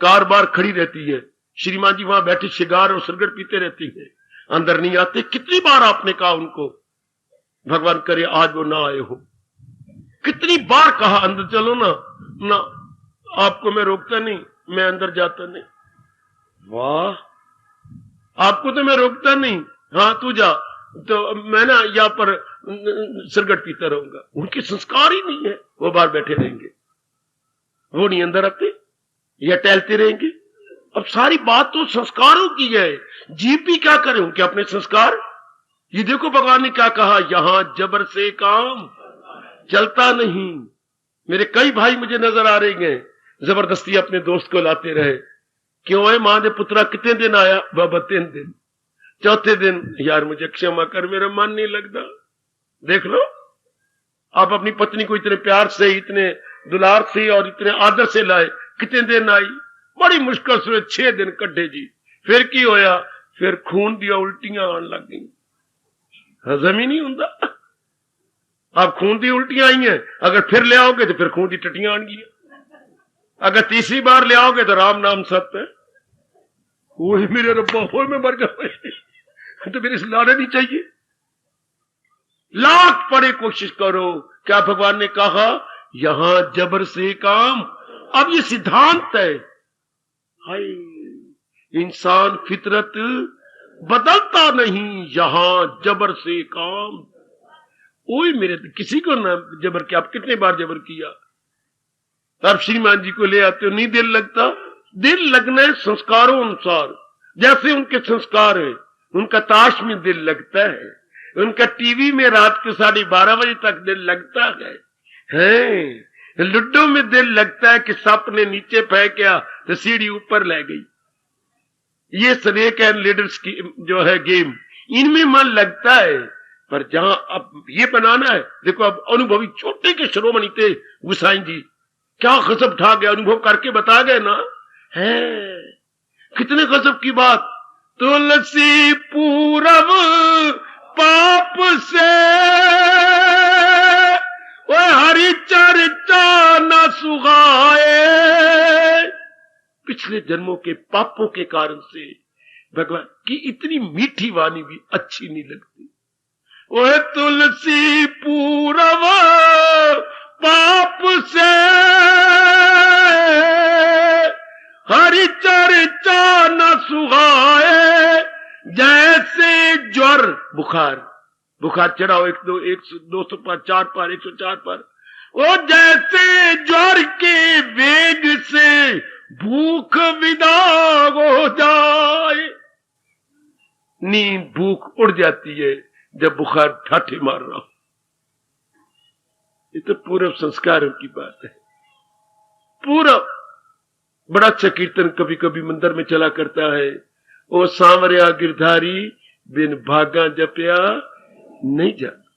कार बार खड़ी रहती है, श्रीमान जी वहां बैठे सिगार और सिगरेट पीते रहती है, अंदर नहीं आते। कितनी बार आपने कहा उनको, भगवान करे आज वो ना आए हो, कितनी बार कहा अंदर चलो ना, ना आपको मैं रोकता नहीं, मैं अंदर जाता नहीं। वाह, आपको तो मैं रोकता नहीं, हाँ तू जा, तो मैं ना यहाँ पर सिगरेट पीता रहूंगा। उनके संस्कार ही नहीं है, वो बाहर बैठे रहेंगे, वो नहीं अंदर आते या टहलते रहेंगे। अब सारी बात तो संस्कारों की है, जीव भी क्या करे उनके अपने संस्कार। ये देखो भगवान ने क्या कहा, यहां जबर से काम चलता नहीं। मेरे कई भाई मुझे नजर आ रहे हैं, जबरदस्ती अपने दोस्त को लाते रहे, क्यों है मां ने पुत्रा कितने दिन आया, बाबा 3 दिन, चौथे दिन यार मुझे क्षमा कर, मेरा मन नहीं लगता। देख लो, आप अपनी पत्नी को इतने प्यार से, इतने दुलार से और इतने आदर से लाए, कितने दिन आई, बड़ी मुश्किल से 6 दिन कड्ढे जी, फिर की होया, फिर खून दिया, उल्टियां आने लग गई, हजम ही नहीं होता। आप खून दी उल्टियां आई हैं, अगर फिर ले आओगे तो फिर खून दी टटियां आएंगी, अगर तीसरी बार ले आओगे तो राम नाम सत्य है। वही मेरे रब्बा, हो मैं मर जाऊं, तो मेरे से लाना नहीं चाहिए। लाख पड़े कोशिश करो, क्या भगवान ने कहा, यहां जबर से काम। अब ये सिद्धांत है, हाय इंसान फितरत बदलता नहीं, यहां जबर से काम। ओए मेरे, किसी को ना जबर किया, आप कितने बार जबर किया। आप श्रीमान जी को ले आते हो, नहीं दिल लगता, दिल लगना है संस्कारों अनुसार, जैसे उनके संस्कार है। उनका ताश में दिल लगता है, उनका टीवी में रात के 12:30 बजे तक दिल लगता है, लुड्डो में दिल लगता है कि सांप ने नीचे फेंका तो सीढ़ी ऊपर ले गई। ये स्नेक एंड लीडर्स की जो है गेम, इनमें मन लगता है। पर जहां अब ये बनाना है, देखो अब अनुभवी छोटे के शिरोमणि थे गुसाई जी, क्या गजब उठा गया, अनुभव करके बता गए ना, है कितने गजब की बात। तुलसी पूरब पाप से वो हरि चर्चा न सुगाए। पिछले जन्मों के पापों के कारण से भगवान की इतनी मीठी वाणी भी अच्छी नहीं लगती। वो तुलसी पूरब पाप से हरि चर्चा न सुहाए। जैसे ज्वर, बुखार चढ़ा हो 200 4 पर 104 पर, वो जैसे ज्वर के वेग से भूख विदा हो जाए। नींद भूख उड़ जाती है जब बुखार ठाठे मार रहा हो। ये तो पूर्व संस्कारों की बात है। पूर्व बड़ा अच्छा कीर्तन कभी कभी मंदिर में चला करता है, ओ सांवरिया गिरधारी बिन भागा जपया नहीं जाता,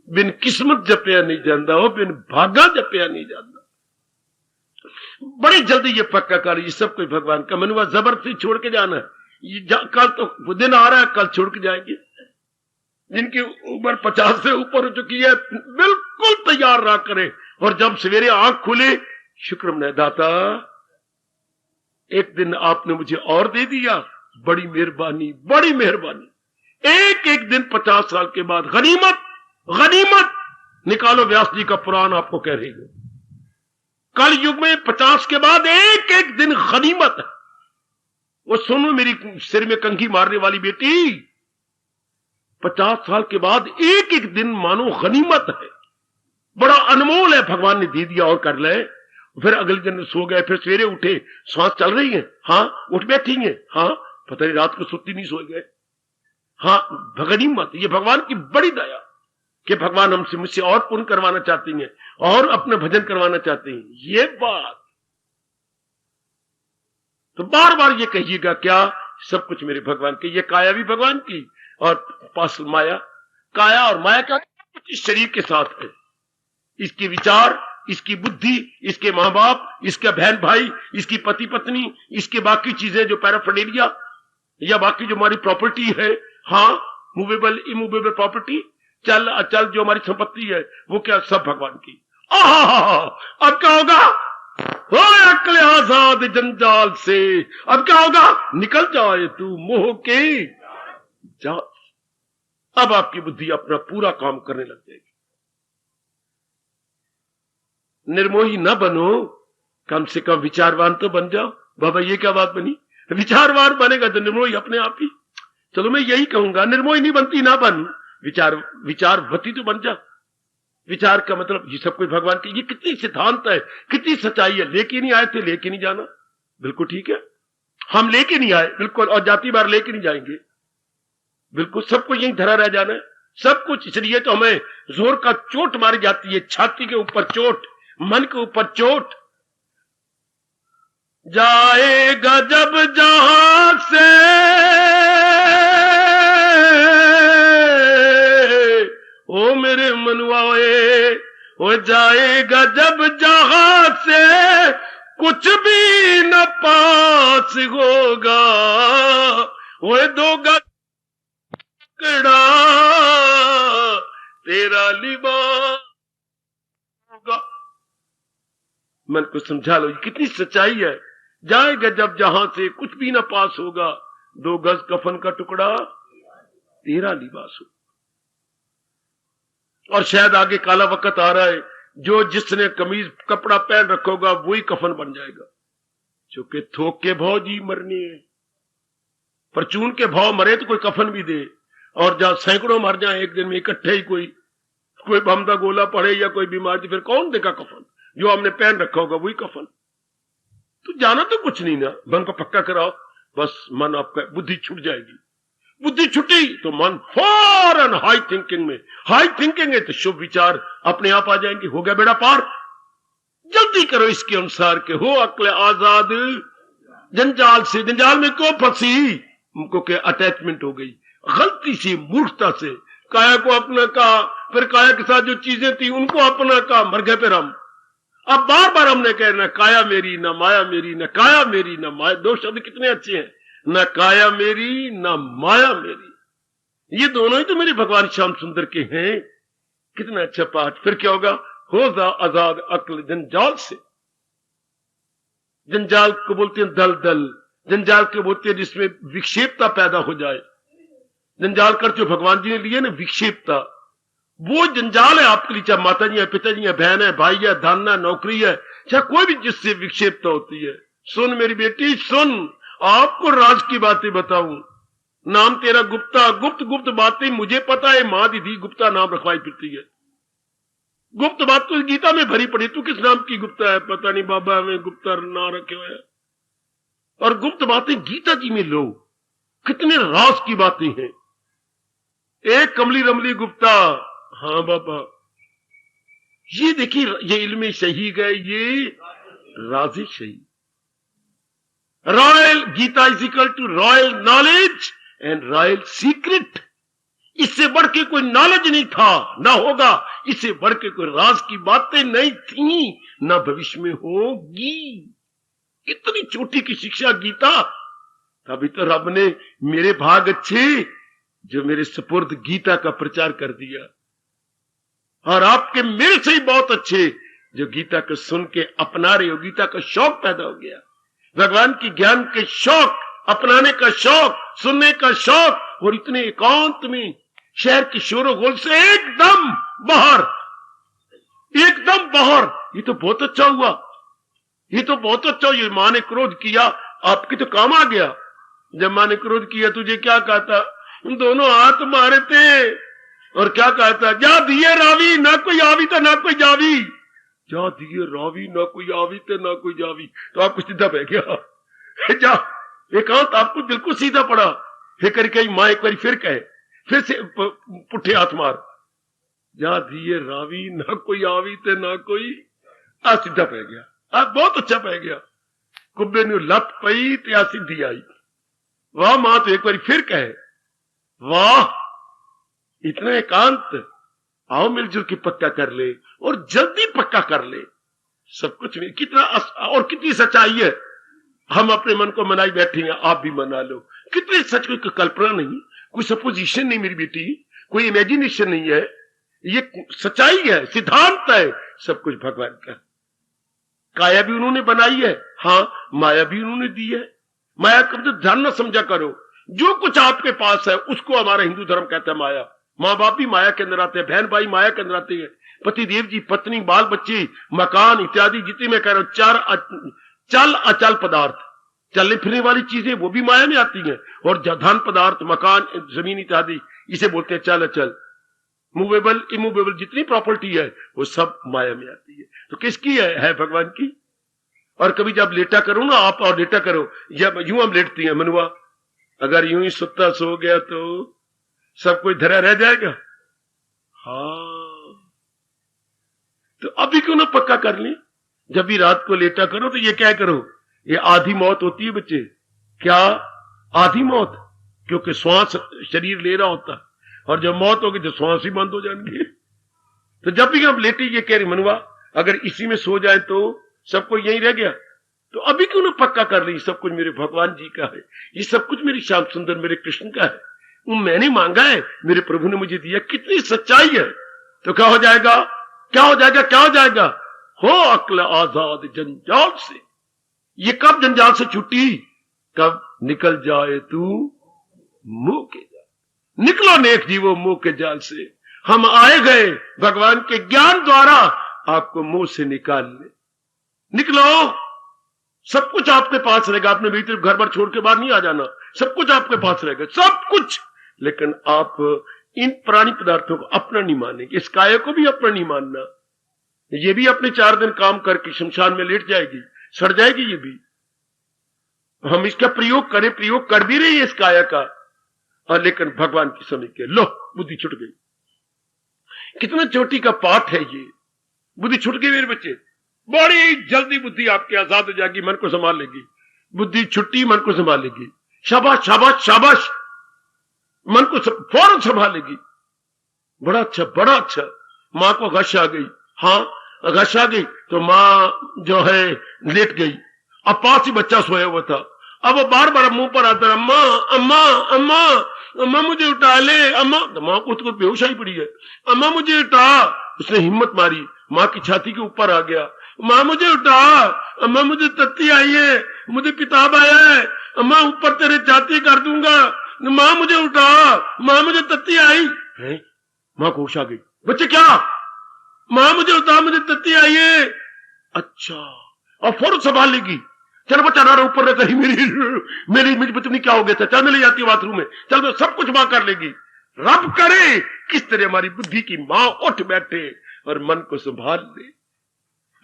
बिन किस्मत जपया नहीं जाता, वो बिन भागा जपया नहीं जाता। बड़ी जल्दी ये पक्का कर, ये सब कोई भगवान का मनुआ जबरदस्ती छोड़ के जाना है। ये कल तो दिन आ रहा है, कल छोड़ के जाएंगे। जिनकी उम्र 50 से ऊपर हो चुकी है, बिल्कुल तैयार रहा करें, और जब सवेरे आंख खुले शुक्र मनाए, दाता एक दिन आपने मुझे और दे दिया, बड़ी मेहरबानी, बड़ी मेहरबानी। एक एक दिन 50 साल के बाद गनीमत, गनीमत निकालो। व्यास जी का पुराण आपको कह रही है, कल युग में 50 के बाद एक एक दिन गनीमत है। वो सुनो मेरी सिर में कंघी मारने वाली बेटी, 50 साल के बाद एक एक दिन मानो गनीमत है, बड़ा अनमोल है। भगवान ने दे दिया और कर ले, फिर अगले दिन सो गए, फिर सवेरे उठे, सांस चल रही है, हाँ उठ बैठी है, हाँ पता नहीं रात को सुत्ती नहीं सो गए, हाँ गनीमत। ये भगवान की बड़ी दया कि भगवान हमसे मुझसे और पुण्य करवाना चाहती हैं और अपना भजन करवाना चाहते हैं। ये बात तो बार बार ये कहिएगा, क्या सब कुछ मेरे भगवान की, ये काया भी भगवान की, और पास माया, काया और माया क्या इस शरीर के साथ है। इसके विचार, इसकी बुद्धि, इसके माँ बाप, इसका बहन भाई, इसकी पति पत्नी, इसके बाकी चीजें जो पैराफर्नेलिया या बाकी जो हमारी प्रॉपर्टी है, हाँ, मूवेबल इमूवेबल प्रॉपर्टी, चल अचल जो हमारी संपत्ति है, वो क्या सब भगवान की। अब क्या होगा? हो अक्ल आजाद जंजाल से। अब क्या होगा? निकल जाए तू मोह के जाल। अब आपकी बुद्धि अपना पूरा काम करने लग जाएगी। निर्मोही न बनो, कम से कम विचारवान तो बन जाओ। बाबा ये क्या बात बनी? विचारवान बनेगा तो निर्मोही अपने आप ही। चलो मैं यही कहूंगा, निर्मोही नहीं बनती ना बन, विचारवती तो बन जा। विचार का मतलब ये सब कुछ भगवान की, ये कितनी सिद्धांत है, कितनी सच्चाई है। लेके नहीं आए थे, लेके नहीं जाना, बिल्कुल ठीक है। हम लेके नहीं आए, बिल्कुल, और जाति बार लेके नहीं जाएंगे, बिल्कुल। सबको यही धरा रह जाना है, सब कुछ। इसलिए तो हमें जोर का चोट मारी जाती है, छाती के ऊपर चोट, मन के ऊपर चोट। जाएगा जब जहां से ओ मेरे मनवाए, हो जाएगा जब जहां से कुछ भी न पास होगा, वो दो गकड़ा तेरा लिबास होगा। मन को समझा लो, कितनी सच्चाई है। जाएगा जब जहां से कुछ भी न पास होगा, 2 गज कफन का टुकड़ा तेरा लिबास हो। और शायद आगे काला वक्त आ रहा है, जो जिसने कमीज कपड़ा पहन रखा होगा वही कफन बन जाएगा। क्योंकि थोक के भाव जी मरनी है, परचून के भाव मरे तो कोई कफन भी दे। और जहां सैकड़ों मर जाए एक दिन में इकट्ठे ही, कोई बम का गोला पड़े या कोई बीमारी, फिर कौन देगा कफन? जो हमने पहन रखा होगा वही कफन। तो जाना तो कुछ नहीं ना, मन को पक्का कराओ, बस मन आपका, बुद्धि छूट जाएगी। बुद्धि छुट्टी तो मन फौरन हाई थिंकिंग में, हाई थिंकिंग है तो शुभ विचार अपने आप आ जाएंगे। हो गया बेड़ा पार। जल्दी करो इसके अनुसार के हो अक्ल आजाद जंजाल से। जंजाल में क्यों फंसी? उनको क्या अटैचमेंट हो गई, गलती से, मूर्खता से। काया को अपना कहा, फिर काया के साथ जो चीजें थी उनको अपना कहा, मर गए फिर हम। अब बार बार हमने कहना काया मेरी न माया मेरी, न काया मेरी न माया। 2 शब्द कितने अच्छे हैं, न काया मेरी न माया मेरी। ये दोनों ही तो मेरे भगवान श्याम सुंदर के हैं। कितना अच्छा पाठ। फिर क्या होगा? हो जा आजाद अक्ल जंजाल से। जंजाल को बोलते हैं दलदल, जंजाल को बोलते हैं जिसमें विक्षेपता पैदा हो जाए। जंजाल कर जो भगवान जी ने लिए ना, विक्षेपता, वो जंजाल है आपके लिए। चाहे माता जी है, पिताजी है, बहन है, भाई है, धन है, नौकरी है, चाहे कोई भी जिससे विक्षेपता होती है। सुन मेरी बेटी सुन, आपको राज की बातें बताऊं। नाम तेरा गुप्ता, गुप्त गुप्त बातें मुझे पता है। मां दीदी गुप्ता नाम रखवाई फिरती है। गुप्त बात तो गीता में भरी पड़ी। तू किस नाम की गुप्ता है? पता नहीं बाबा, हमें गुप्ता नाम रखे हुए हैं। और गुप्त बातें गीता जी में लो, कितने राज की बातें हैं। एक कमली रमली गुप्ता, हाँ बाबा, ये देखिए, ये इल्म सही गए, ये राजी सही। Royal Gita is equal to royal knowledge and royal secret. इससे बढ़ के कोई नॉलेज नहीं था, ना होगा। इससे बढ़ के कोई राज की बातें नहीं थी, ना भविष्य में होगी। इतनी छोटी की शिक्षा गीता। तभी तो रब ने मेरे भाग अच्छे जो मेरे सुपुर्द गीता का प्रचार कर दिया, और आपके मेरे से ही बहुत अच्छे जो गीता को सुन के अपना रहे हो। गीता का शौक पैदा हो गया, भगवान की ज्ञान के शौक, अपनाने का शौक, सुनने का शौक। और इतने एकांत में, शहर की शोरोगुल से एकदम बाहर, एकदम बाहर। ये तो बहुत अच्छा हुआ, ये तो बहुत अच्छा। ये मां ने क्रोध किया, आपके तो काम आ गया। जब मां ने क्रोध किया, तुझे क्या कहा था? उन दोनों हाथ मारे थे, और क्या कहा था? जा दिए रावी, ना कोई आवी तो ना कोई जावी। जा दिए रावी, ना कोई आवी तो ना कोई जावी। तो आपको सीधा बह गया। जा एकांत आपको बिल्कुल सीधा पड़ा। फिर करके मां एक बार फिर कहे, फिर से पुट्ठे हाथ मार। जा दिए रावी, ना कोई आवी तो ना कोई। आ सीधा पह गया, आ बहुत अच्छा पह गया। कुब्बे ने लत पई ते आ सीधी आई। वाह मां, तो एक बार फिर कहे, वाह, इतना एकांत, आओ मिलजुल के पक्का कर ले और जल्दी पक्का कर ले। सब कुछ में कितना और कितनी सच्चाई है। हम अपने मन को मनाई बैठे हैं, आप भी मना लो। कितने सच, कोई कल्पना नहीं, कोई सपोजिशन नहीं मेरी बेटी, कोई इमेजिनेशन नहीं है, ये सच्चाई है, सिद्धांत है, सब कुछ भगवान का। काया भी उन्होंने बनाई है, हाँ, माया भी उन्होंने दी है। माया का तो ध्यान न समझा करो, जो कुछ आपके पास है उसको हमारा हिंदू धर्म कहता है माया। माँ बाप भी माया के अंदर आते हैं, बहन भाई माया के अंदर आते हैं, पति देव जी, पत्नी, बाल बच्चे, मकान इत्यादि जितनी मैं कह रहा हूं, चार चल अचल पदार्थ, चलने फिरने वाली चीजें वो भी माया में आती हैं। और धन पदार्थ, मकान, जमीन इत्यादि, इसे बोलते हैं चल अचल। मूवेबल इमूवेबल जितनी प्रॉपर्टी है वो सब माया में आती है। तो किसकी है भगवान की। और कभी जब लेटा करो ना आप, और लेटा करो, जब यूं हम लेटती हैं मनुआ, अगर यूं ही सुत्ता सो गया तो सब कुछ धरा रह जाएगा। हाँ, तो अभी क्यों ना पक्का कर लें। जब भी रात को लेटा करो तो ये क्या करो, ये आधी मौत होती है बच्चे। क्या आधी मौत? क्योंकि श्वास शरीर ले रहा होता, और जब मौत होगी तो श्वास ही बंद हो जाएंगे। तो जब भी हम लेटे, ये कह रहे मनुआ, अगर इसी में सो जाए तो सब कुछ यही रह गया, तो अभी क्यों ना पक्का कर ली, सब कुछ मेरे भगवान जी का है, ये सब कुछ मेरी श्याम सुंदर मेरे कृष्ण का है, वो मैंने मांगा है, मेरे प्रभु ने मुझे दिया। कितनी सच्चाई है। तो क्या हो जाएगा, क्या हो जाएगा, क्या हो जाएगा? हो अक्ल आजाद जंजाल से। ये कब जंजाल से छुट्टी? कब निकल जाए तू मुंह के जाल। निकलो नेक जीवो मुंह के जाल से। हम आए गए भगवान के ज्ञान द्वारा आपको मुंह से निकालने। निकलो, सब कुछ आपके पास रहेगा। आपने भी तो घर बार छोड़ के बाहर नहीं आ जाना, सब कुछ आपके पास रहेगा, सब कुछ। लेकिन आप इन प्राणी पदार्थों को अपना नहीं मानेंगे, इस काया को भी अपना नहीं मानना। ये भी अपने 4 दिन काम करके शमशान में लेट जाएगी, सड़ जाएगी ये भी। हम इसका प्रयोग करें, प्रयोग कर भी रही है इस काया का, और लेकिन भगवान की समझ के लो बुद्धि छुट गई। कितना चोटी का पाठ है ये। बुद्धि छुट गई मेरे बच्चे, बड़ी जल्दी बुद्धि आपकी आजाद हो जाएगी, मन को संभाल लेगी। बुद्धि छुट्टी, मन को संभाल लेगी। शाबाश शाबाश शाबाश, मन को फौरन संभालेगी। बड़ा अच्छा, बड़ा अच्छा। मां को गश आ गई, हाँ गश आ गई तो मां जो है लेट गई। अब पास ही बच्चा सोया हुआ था, अब वो बार बार मुंह पर आता, अम्मा अम्मा अम्मा अम्मा मुझे उठा ले अम्मा। तो मां को उसको बेहोश आई पड़ी है, अम्मा मुझे उठा। उसने हिम्मत मारी, मां की छाती के ऊपर आ गया, मां मुझे उठा, अम्मा मुझे तत्ती आई है, मुझे पिताब आया है, अम्मा ऊपर तेरे छाती कर दूंगा, मां मुझे उठा, मां मुझे तत्ती आई है। मां को होश आ गई, बच्चे क्या? मां मुझे उठा, मुझे तत्ती आई है। अच्छा, और फौरन संभाल लेगी। चल बच्चा ना ऊपर रहता ही, मेरी बच्ची क्या हो गया था, चल मैं ले जाती हूँ बाथरूम में, चल मैं सब कुछ मां कर लेगी। रब करे किस तरह हमारी बुद्धि की मां उठ बैठे और मन को संभाल ले।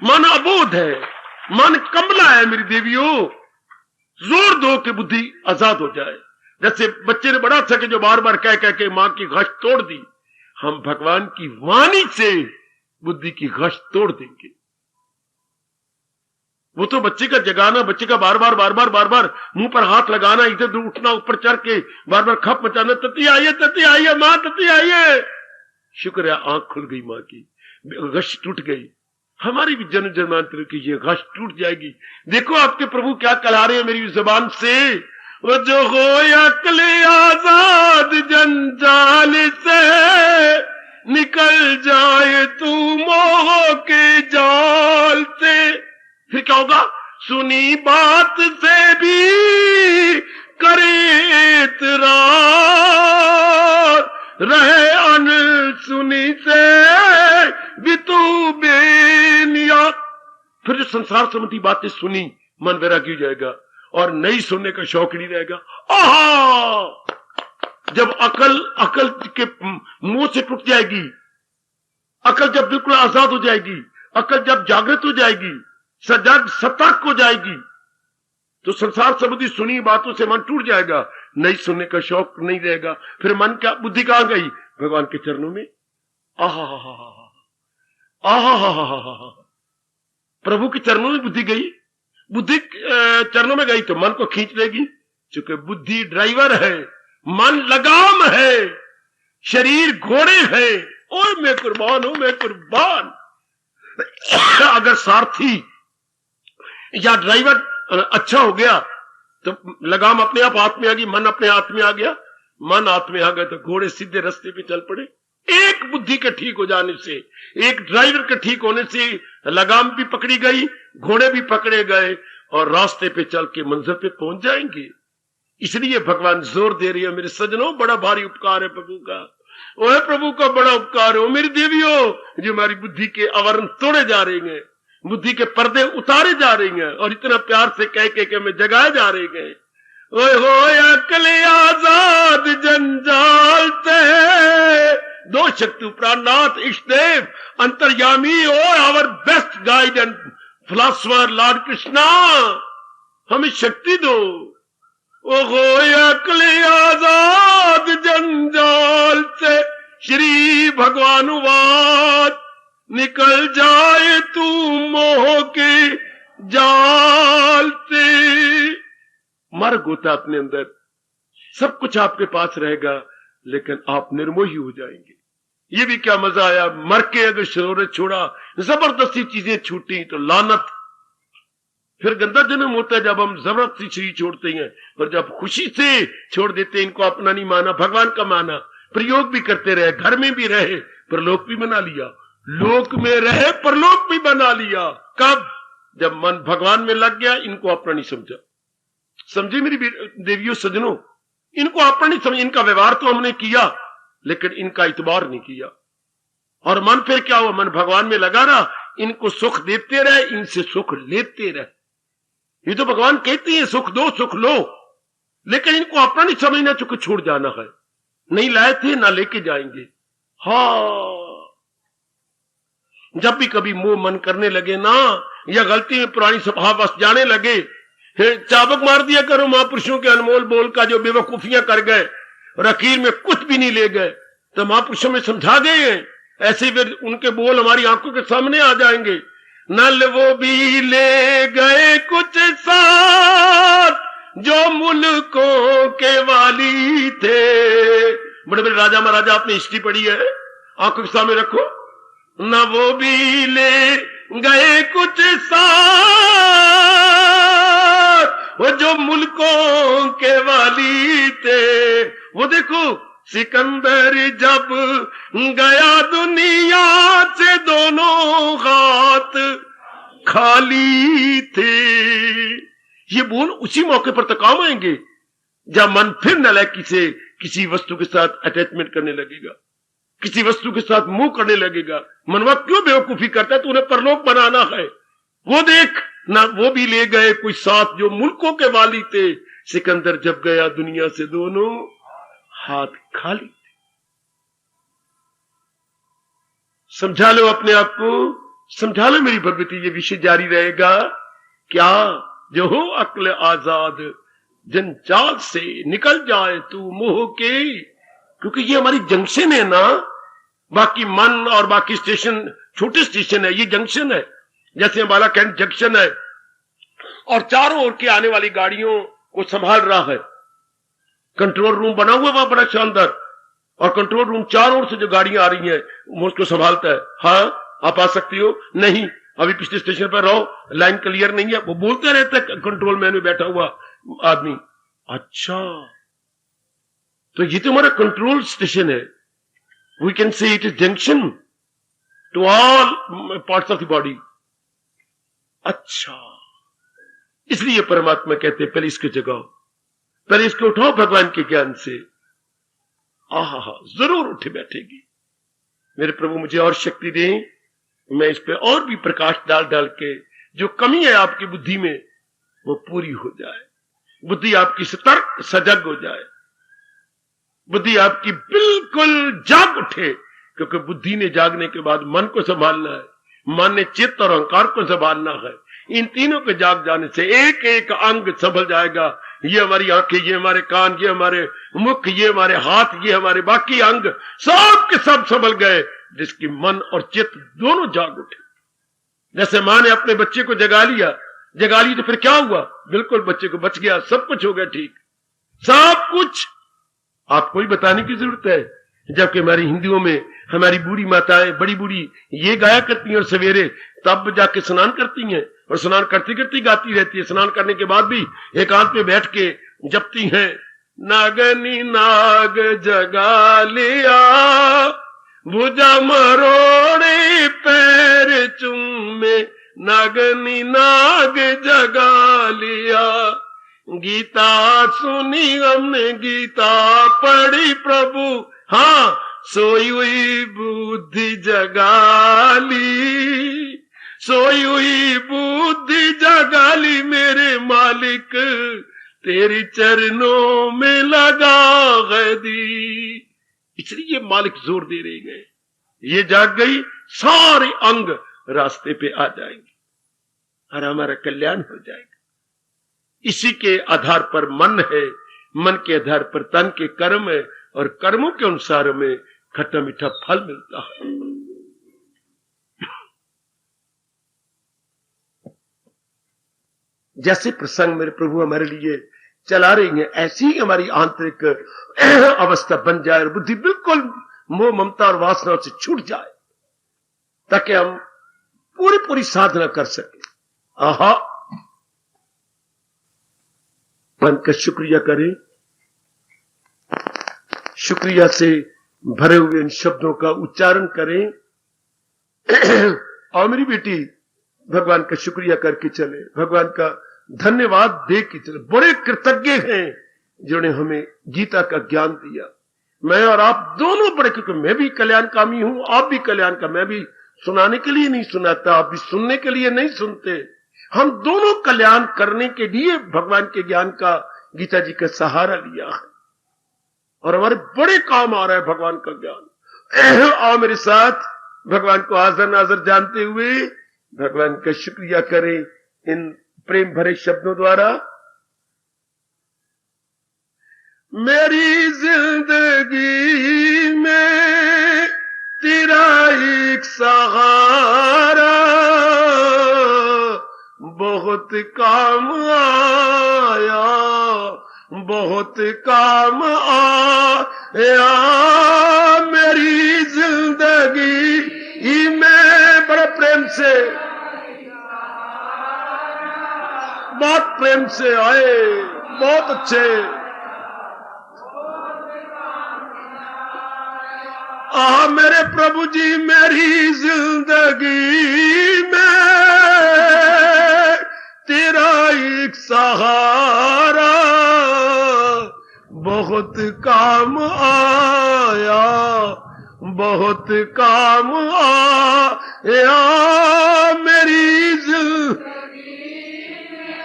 मन अबोध है, मन कमला है मेरी देवियों, जोर दो कि बुद्धि आजाद हो जाए। जैसे बच्चे ने बड़ा अच्छा कि जो बार बार कह कह के मां की घश तोड़ दी, हम भगवान की वाणी से बुद्धि की घश तोड़ देंगे। वो तो बच्चे का जगाना, बच्चे का बार बार मुंह पर हाथ लगाना, इधर उधर उठना, ऊपर चढ़ के बार बार खप मचाना, तती आई है मां, तती आई है। शुक्र है आंख खुल गई मां की, घश टूट गई। हमारी भी जन्म जन्मांतर की ये घश टूट जाएगी। देखो आपके प्रभु क्या कला रहे हैं मेरी जुबान से, वो जो हो अक्ल आजाद जंजाल से, निकल जाए तू मोह के जाल से। फिर क्या होगा? सुनी बात से भी करे एतरार, रहे अनसुनी से भी तू बेनिया। फिर जो संसार संबंधी बातें सुनी, मन वैरागी हो जाएगा और नहीं सुनने का शौक नहीं रहेगा। आहा, जब अकल के मुंह से टूट जाएगी, अकल जब बिल्कुल आजाद हो जाएगी, अकल जब जागृत हो जाएगी, सजग सतर्क हो जाएगी, तो संसार संबंधी सुनी बातों से मन टूट जाएगा, नहीं सुनने का शौक नहीं रहेगा। फिर मन क्या, बुद्धि कहां गई? भगवान के चरणों में। आहा प्रभु के चरणों में बुद्धि गई। बुद्धि चरणों में गई तो मन को खींच लेगी, क्योंकि बुद्धि ड्राइवर है मन लगाम है, शरीर घोड़े है, और मैं कुर्बान हूं, मैं कुर्बान। अगर सारथी या ड्राइवर अच्छा हो गया तो लगाम अपने आप हाथ में आ गई, मन अपने हाथ में आ गया, मन हाथ में आ गया तो घोड़े सीधे रास्ते पे चल पड़े। एक बुद्धि के ठीक हो जाने से, एक ड्राइवर के ठीक होने से लगाम भी पकड़ी गई, घोड़े भी पकड़े गए और रास्ते पे चल के मंजिल पे पहुंच जाएंगे। इसलिए भगवान जोर दे रही है, मेरे सजनों बड़ा भारी उपकार है प्रभु का, ओह प्रभु का बड़ा उपकार हो मेरी देवियों, जो हमारी बुद्धि के आवरण तोड़े जा रहे हैं, बुद्धि के पर्दे उतारे जा रही हैं और इतना प्यार से कह के हमें जगाए जा रहे हैं। ओए हो अकल आजाद जंजाल से, दो शक्ति प्राणनाथ इष्टदेव अंतर्यामी और our best guide and philosopher lord Krishna, हमें शक्ति दो। ओहो अकल आजाद जंजाल से, श्री भगवानुवाद, निकल जाए तू मोह के जाल से। मार्ग होता अपने अंदर, सब कुछ आपके पास रहेगा लेकिन आप निर्मोही हो जाएंगे। ये भी क्या मजा आया, मर के अगर शरीर छोड़ा, जबरदस्ती चीजें छूटी तो लानत। फिर गंदा जन्म होता है जब हम जबरदस्ती शरीर छोड़ते हैं, और जब खुशी से छोड़ देते हैं, इनको अपना नहीं माना, भगवान का माना, प्रयोग भी करते रहे, घर में भी रहे, परलोक भी बना लिया, लोक में रहे परलोक भी बना लिया। कब? जब मन भगवान में लग गया, इनको अपना नहीं समझा। समझे मेरी देवियों सजनों, इनको अपना नहीं समझ, इनका व्यवहार तो हमने किया लेकिन इनका इतबार नहीं किया, और मन फिर क्या हुआ, मन भगवान में लगा रहा, इनको सुख देते रहे, इनसे सुख लेते रहे। ये तो भगवान कहते हैं सुख दो सुख लो, लेकिन इनको अपना नहीं समझना, चुके छोड़ जाना है, नहीं लाए थे ना लेके जाएंगे। हाँ, जब भी कभी मोह मन करने लगे ना, या गलती में पुरानी स्वभाव बस जाने लगे, चाबक मार दिया करो महापुरुषों के अनमोल बोल का, जो बेवकूफियां कर गए और आखिर में कुछ भी नहीं ले गए, तो महापुरुषों में समझा गए हैं, ऐसे फिर उनके बोल हमारी आंखों के सामने आ जाएंगे। नल वो भी ले गए कुछ साथ, जो मुल्कों के वाली थे। बड़े बड़े राजा महाराजा आपने हिस्ट्री पढ़ी है, आंखों के सामने रखो। न वो भी ले गए कुछ साथ, वो जो मुल्कों के वाली थे। वो देखो सिकंदर जब गया दुनिया से, दोनों हाथ खाली थे। ये बोल उसी मौके पर तो काम आएंगे जब मन फिर नालायकी से किसी वस्तु के साथ अटैचमेंट करने लगेगा, किसी वस्तु के साथ मुंह करने लगेगा। मनवा क्यों बेवकूफी करता है, तूने परलोक बनाना है। वो देख ना, वो भी ले गए कोई साथ, जो मुल्कों के वाली थे। सिकंदर जब गया दुनिया से, दोनों हाथ खाली थे। समझा लो अपने आप को, समझा लो मेरी भगवती। ये विषय जारी रहेगा क्या? जो हो अक्ल आजाद जंजाल से, निकल जाए तू मोह के। क्योंकि ये हमारी जंक्शन है ना, बाकी मन और बाकी स्टेशन छोटे स्टेशन है, ये जंक्शन है। जैसे हमारा कैंट जंक्शन है और चारों ओर के आने वाली गाड़ियों को संभाल रहा है, कंट्रोल रूम बना हुआ वहां बड़ा शानदार, और कंट्रोल रूम चारों ओर से जो गाड़ियां आ रही हैं वो उसको संभालता है। हाँ आप आ सकती हो, नहीं अभी पिछले स्टेशन पर रहो, लाइन क्लियर नहीं है, वो बोलते रहता है कंट्रोल मैन में बैठा हुआ आदमी। अच्छा, तो ये तो हमारा कंट्रोल स्टेशन है। We can say it is junction to all parts of the body. अच्छा, इसलिए परमात्मा कहते हैं पहले इसको जगाओ, पहले इसको उठाओ भगवान के ज्ञान से। आहा, जरूर उठे बैठेगी। मेरे प्रभु मुझे और शक्ति दें, मैं इस पे और भी प्रकाश डाल डाल के जो कमी है आपकी बुद्धि में वो पूरी हो जाए, बुद्धि आपकी सतर्क सजग हो जाए, बुद्धि आपकी बिल्कुल जाग उठे। क्योंकि बुद्धि ने जागने के बाद मन को संभालना है, मन ने चित्त और अहंकार को संभालना है। इन तीनों के जाग जाने से एक एक अंग संभल जाएगा। ये हमारी आंखें, ये हमारे कान, ये हमारे मुख, ये हमारे हाथ, ये हमारे बाकी अंग, सब के सब संभल गए, जिसकी मन और चित्त दोनों जाग उठे। जैसे मां ने अपने बच्चे को जगा लिया, जगा ली तो फिर क्या हुआ? बिल्कुल बच्चे को बच गया, सब कुछ हो गया ठीक, सब कुछ आपको ही बताने की जरूरत है, जबकि हमारी हिंदुओं में हमारी बूढ़ी माताएं, बड़ी बूढ़ी ये गाया करती हैं और सवेरे तब जाके स्नान करती हैं और स्नान करती करती गाती रहती है। स्नान करने के बाद भी एकांत में बैठ के जपती हैं, नागनी नाग जगा लिया, भुजा मरोड़े पैर चूमे, नागनी नाग जगा लिया। गीता सुनी हमने, गीता पढ़ी प्रभु, हाँ सोई हुई बुद्धि जगा ली, सोई हुई बुद्धि जगा ली, मेरे मालिक तेरी चरणों में लगा गदी। इसलिए ये मालिक जोर दे रहे गए, ये जाग गई, सारे अंग रास्ते पे आ जाएंगे और हमारा कल्याण हो जाएगा। इसी के आधार पर मन है, मन के आधार पर तन के कर्म है और कर्मों के अनुसार हमें खट्टा मीठा फल मिलता है। जैसे प्रसंग मेरे प्रभु हमारे लिए चला रही हैं, ऐसी ही हमारी आंतरिक अवस्था बन जाए और बुद्धि बिल्कुल मोह ममता और वासनाओं से छूट जाए, ताकि हम पूरी पूरी साधना कर सके। आहा, मन का शुक्रिया करें, शुक्रिया से भरे हुए इन शब्दों का उच्चारण करें और मेरी बेटी भगवान का शुक्रिया करके चले, भगवान का धन्यवाद दे के चले। बड़े कृतज्ञ हैं जिन्होंने हमें गीता का ज्ञान दिया। मैं और आप दोनों बड़े, क्योंकि मैं भी कल्याणकामी हूं, आप भी कल्याण का। मैं भी सुनाने के लिए नहीं सुनाता, आप भी सुनने के लिए नहीं सुनते। हम दोनों कल्याण करने के लिए भगवान के ज्ञान का, गीता जी का सहारा लिया है और हमारे बड़े काम आ रहा है भगवान का ज्ञान। आओ मेरे साथ भगवान को हाजिर नाजिर जानते हुए भगवान का शुक्रिया करें इन प्रेम भरे शब्दों द्वारा। मेरी जिंदगी में तेरा एक सहारा बहुत काम आया, बहुत काम आया। मेरी जिंदगी में बड़े प्रेम से, बहुत प्रेम से आए, बहुत अच्छे। मेरे प्रभु जी, मेरी जिंदगी में तेरा एक सहारा बहुत काम आया, बहुत काम आया। मेरी जिंदगी में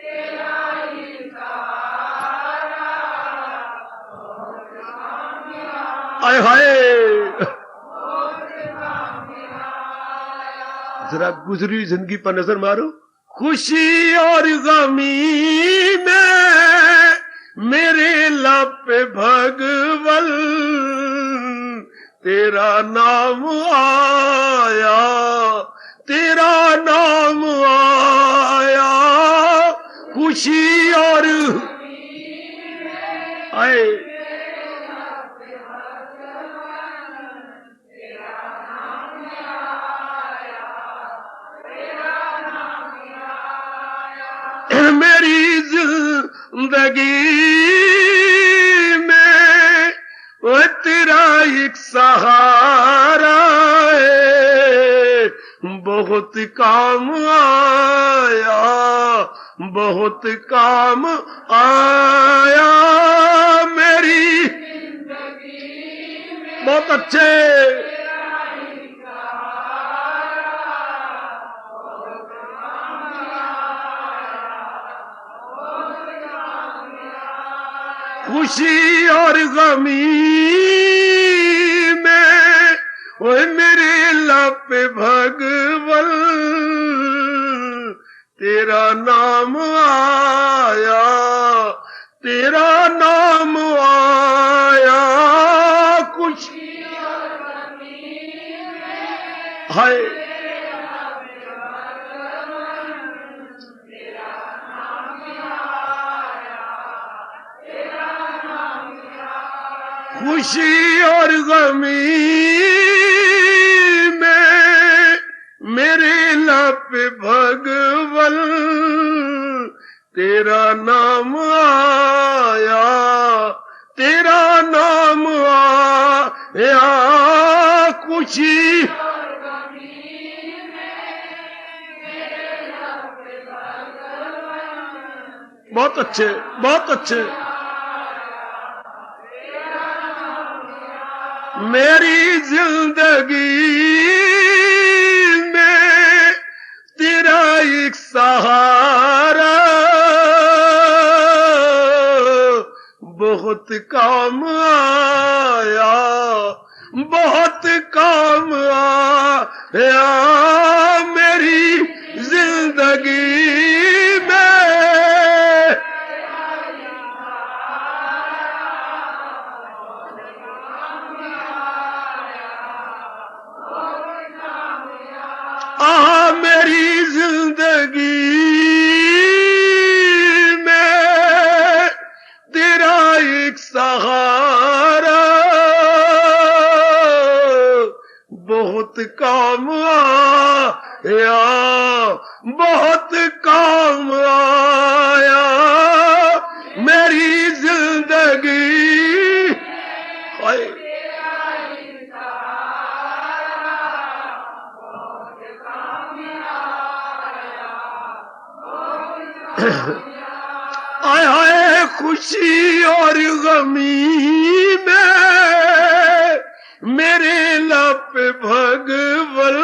तेरा एक सहारा बहुत काम आया। आए हाय, जरा गुजरी जिंदगी पर नजर मारो। खुशी और गमी में मेरे लब पे भगवन तेरा नाम आया, तेरा नाम आया। खुशी और आए, मेरी जिंदगी में वो तेरा एक सहारा है, बहुत काम आया, बहुत काम आया। मेरी जिंदगी में बहुत अच्छे। खुशी और गमी में वो मेरे लब पे भगवन तेरा नाम आया, तेरा नाम आया। खुशी और गमी में हाय, खुशी और गमी में मेरे लब भगवन तेरा नाम आया, तेरा नाम आया। खुशी बहुत अच्छे, बहुत अच्छे। मेरी जिंदगी में तेरा एक सहारा बहुत काम आया, बहुत काम आया। मेरी जिंदगी में मेरी जिंदगी में तेरा एक सहारा बहुत काम आया, बहुत काम आया। मेरी जिंदगी आय हाय खुशी और गमी में मेरे लब भगवन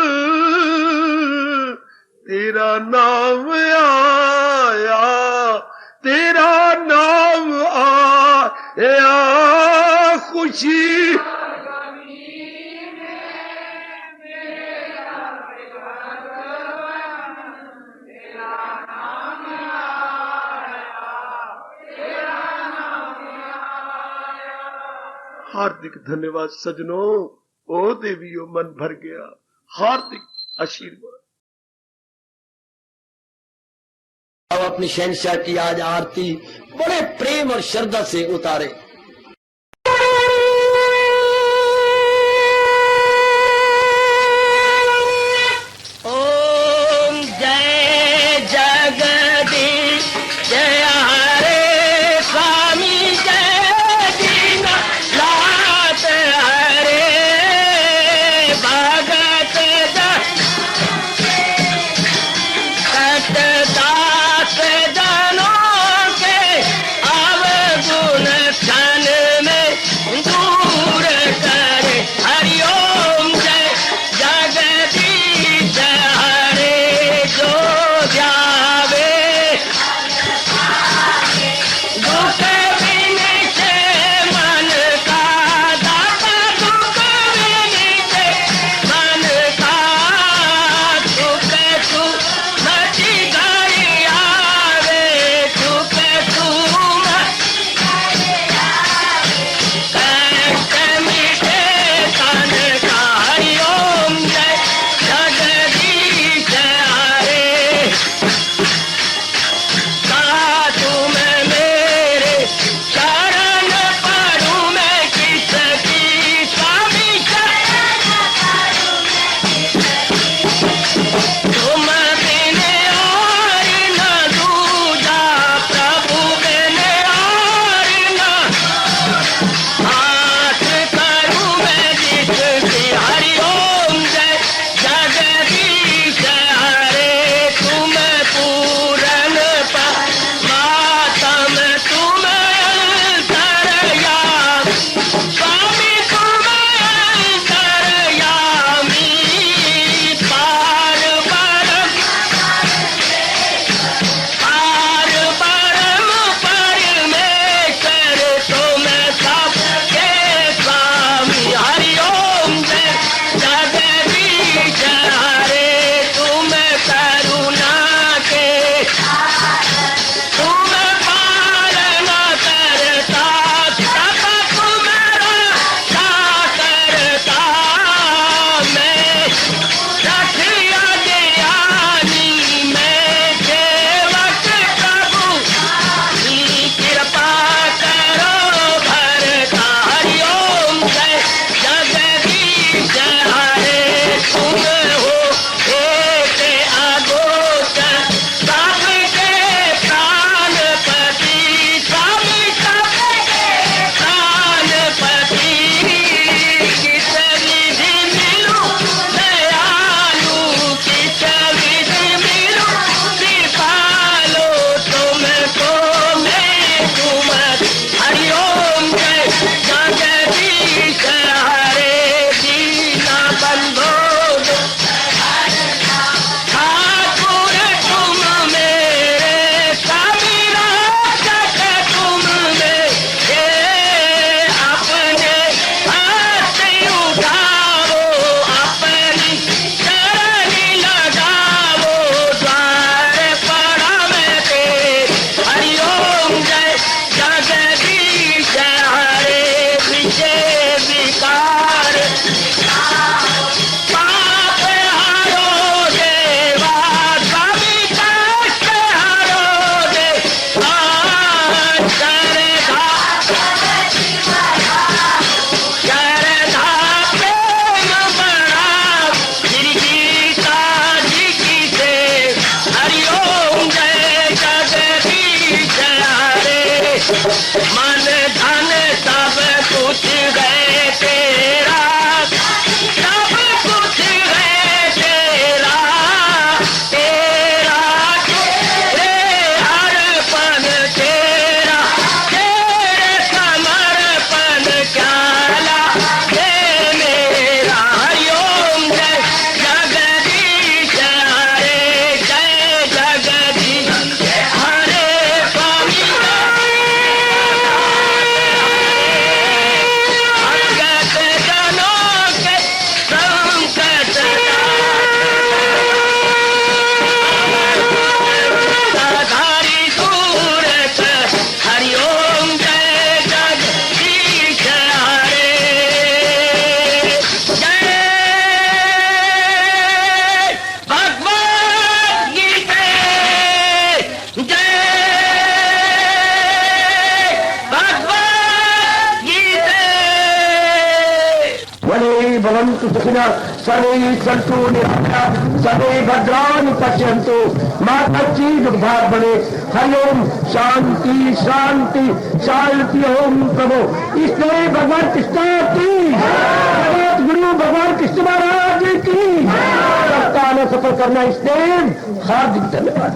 तेरा नाम आया, तेरा नाम आया। खुशी हार्दिक धन्यवाद सजनों। ओ देवियों, मन भर गया। हार्दिक आशीर्वाद। अब अपनी शहंशाह की आज आरती बड़े प्रेम और श्रद्धा से उतारे। ओम जय जगदीश जय हरे स्वामी जय दीना लात हरे भगत दास जनों के अवगुण भवन्तु सुखिनः सर्वे सन्तु निरामयाः सर्वे भद्राणि पश्यन्तु मा कश्चित् दुर्भाग् भवेत्। हरि ओम शांति शांति शांति। ओम प्रभु इसलिए भगवान कृष्ण की जगत गुरु भगवान कृष्ण महाराज की सप्ताह में सफल करना इसलिए हार्दिक धन्यवाद।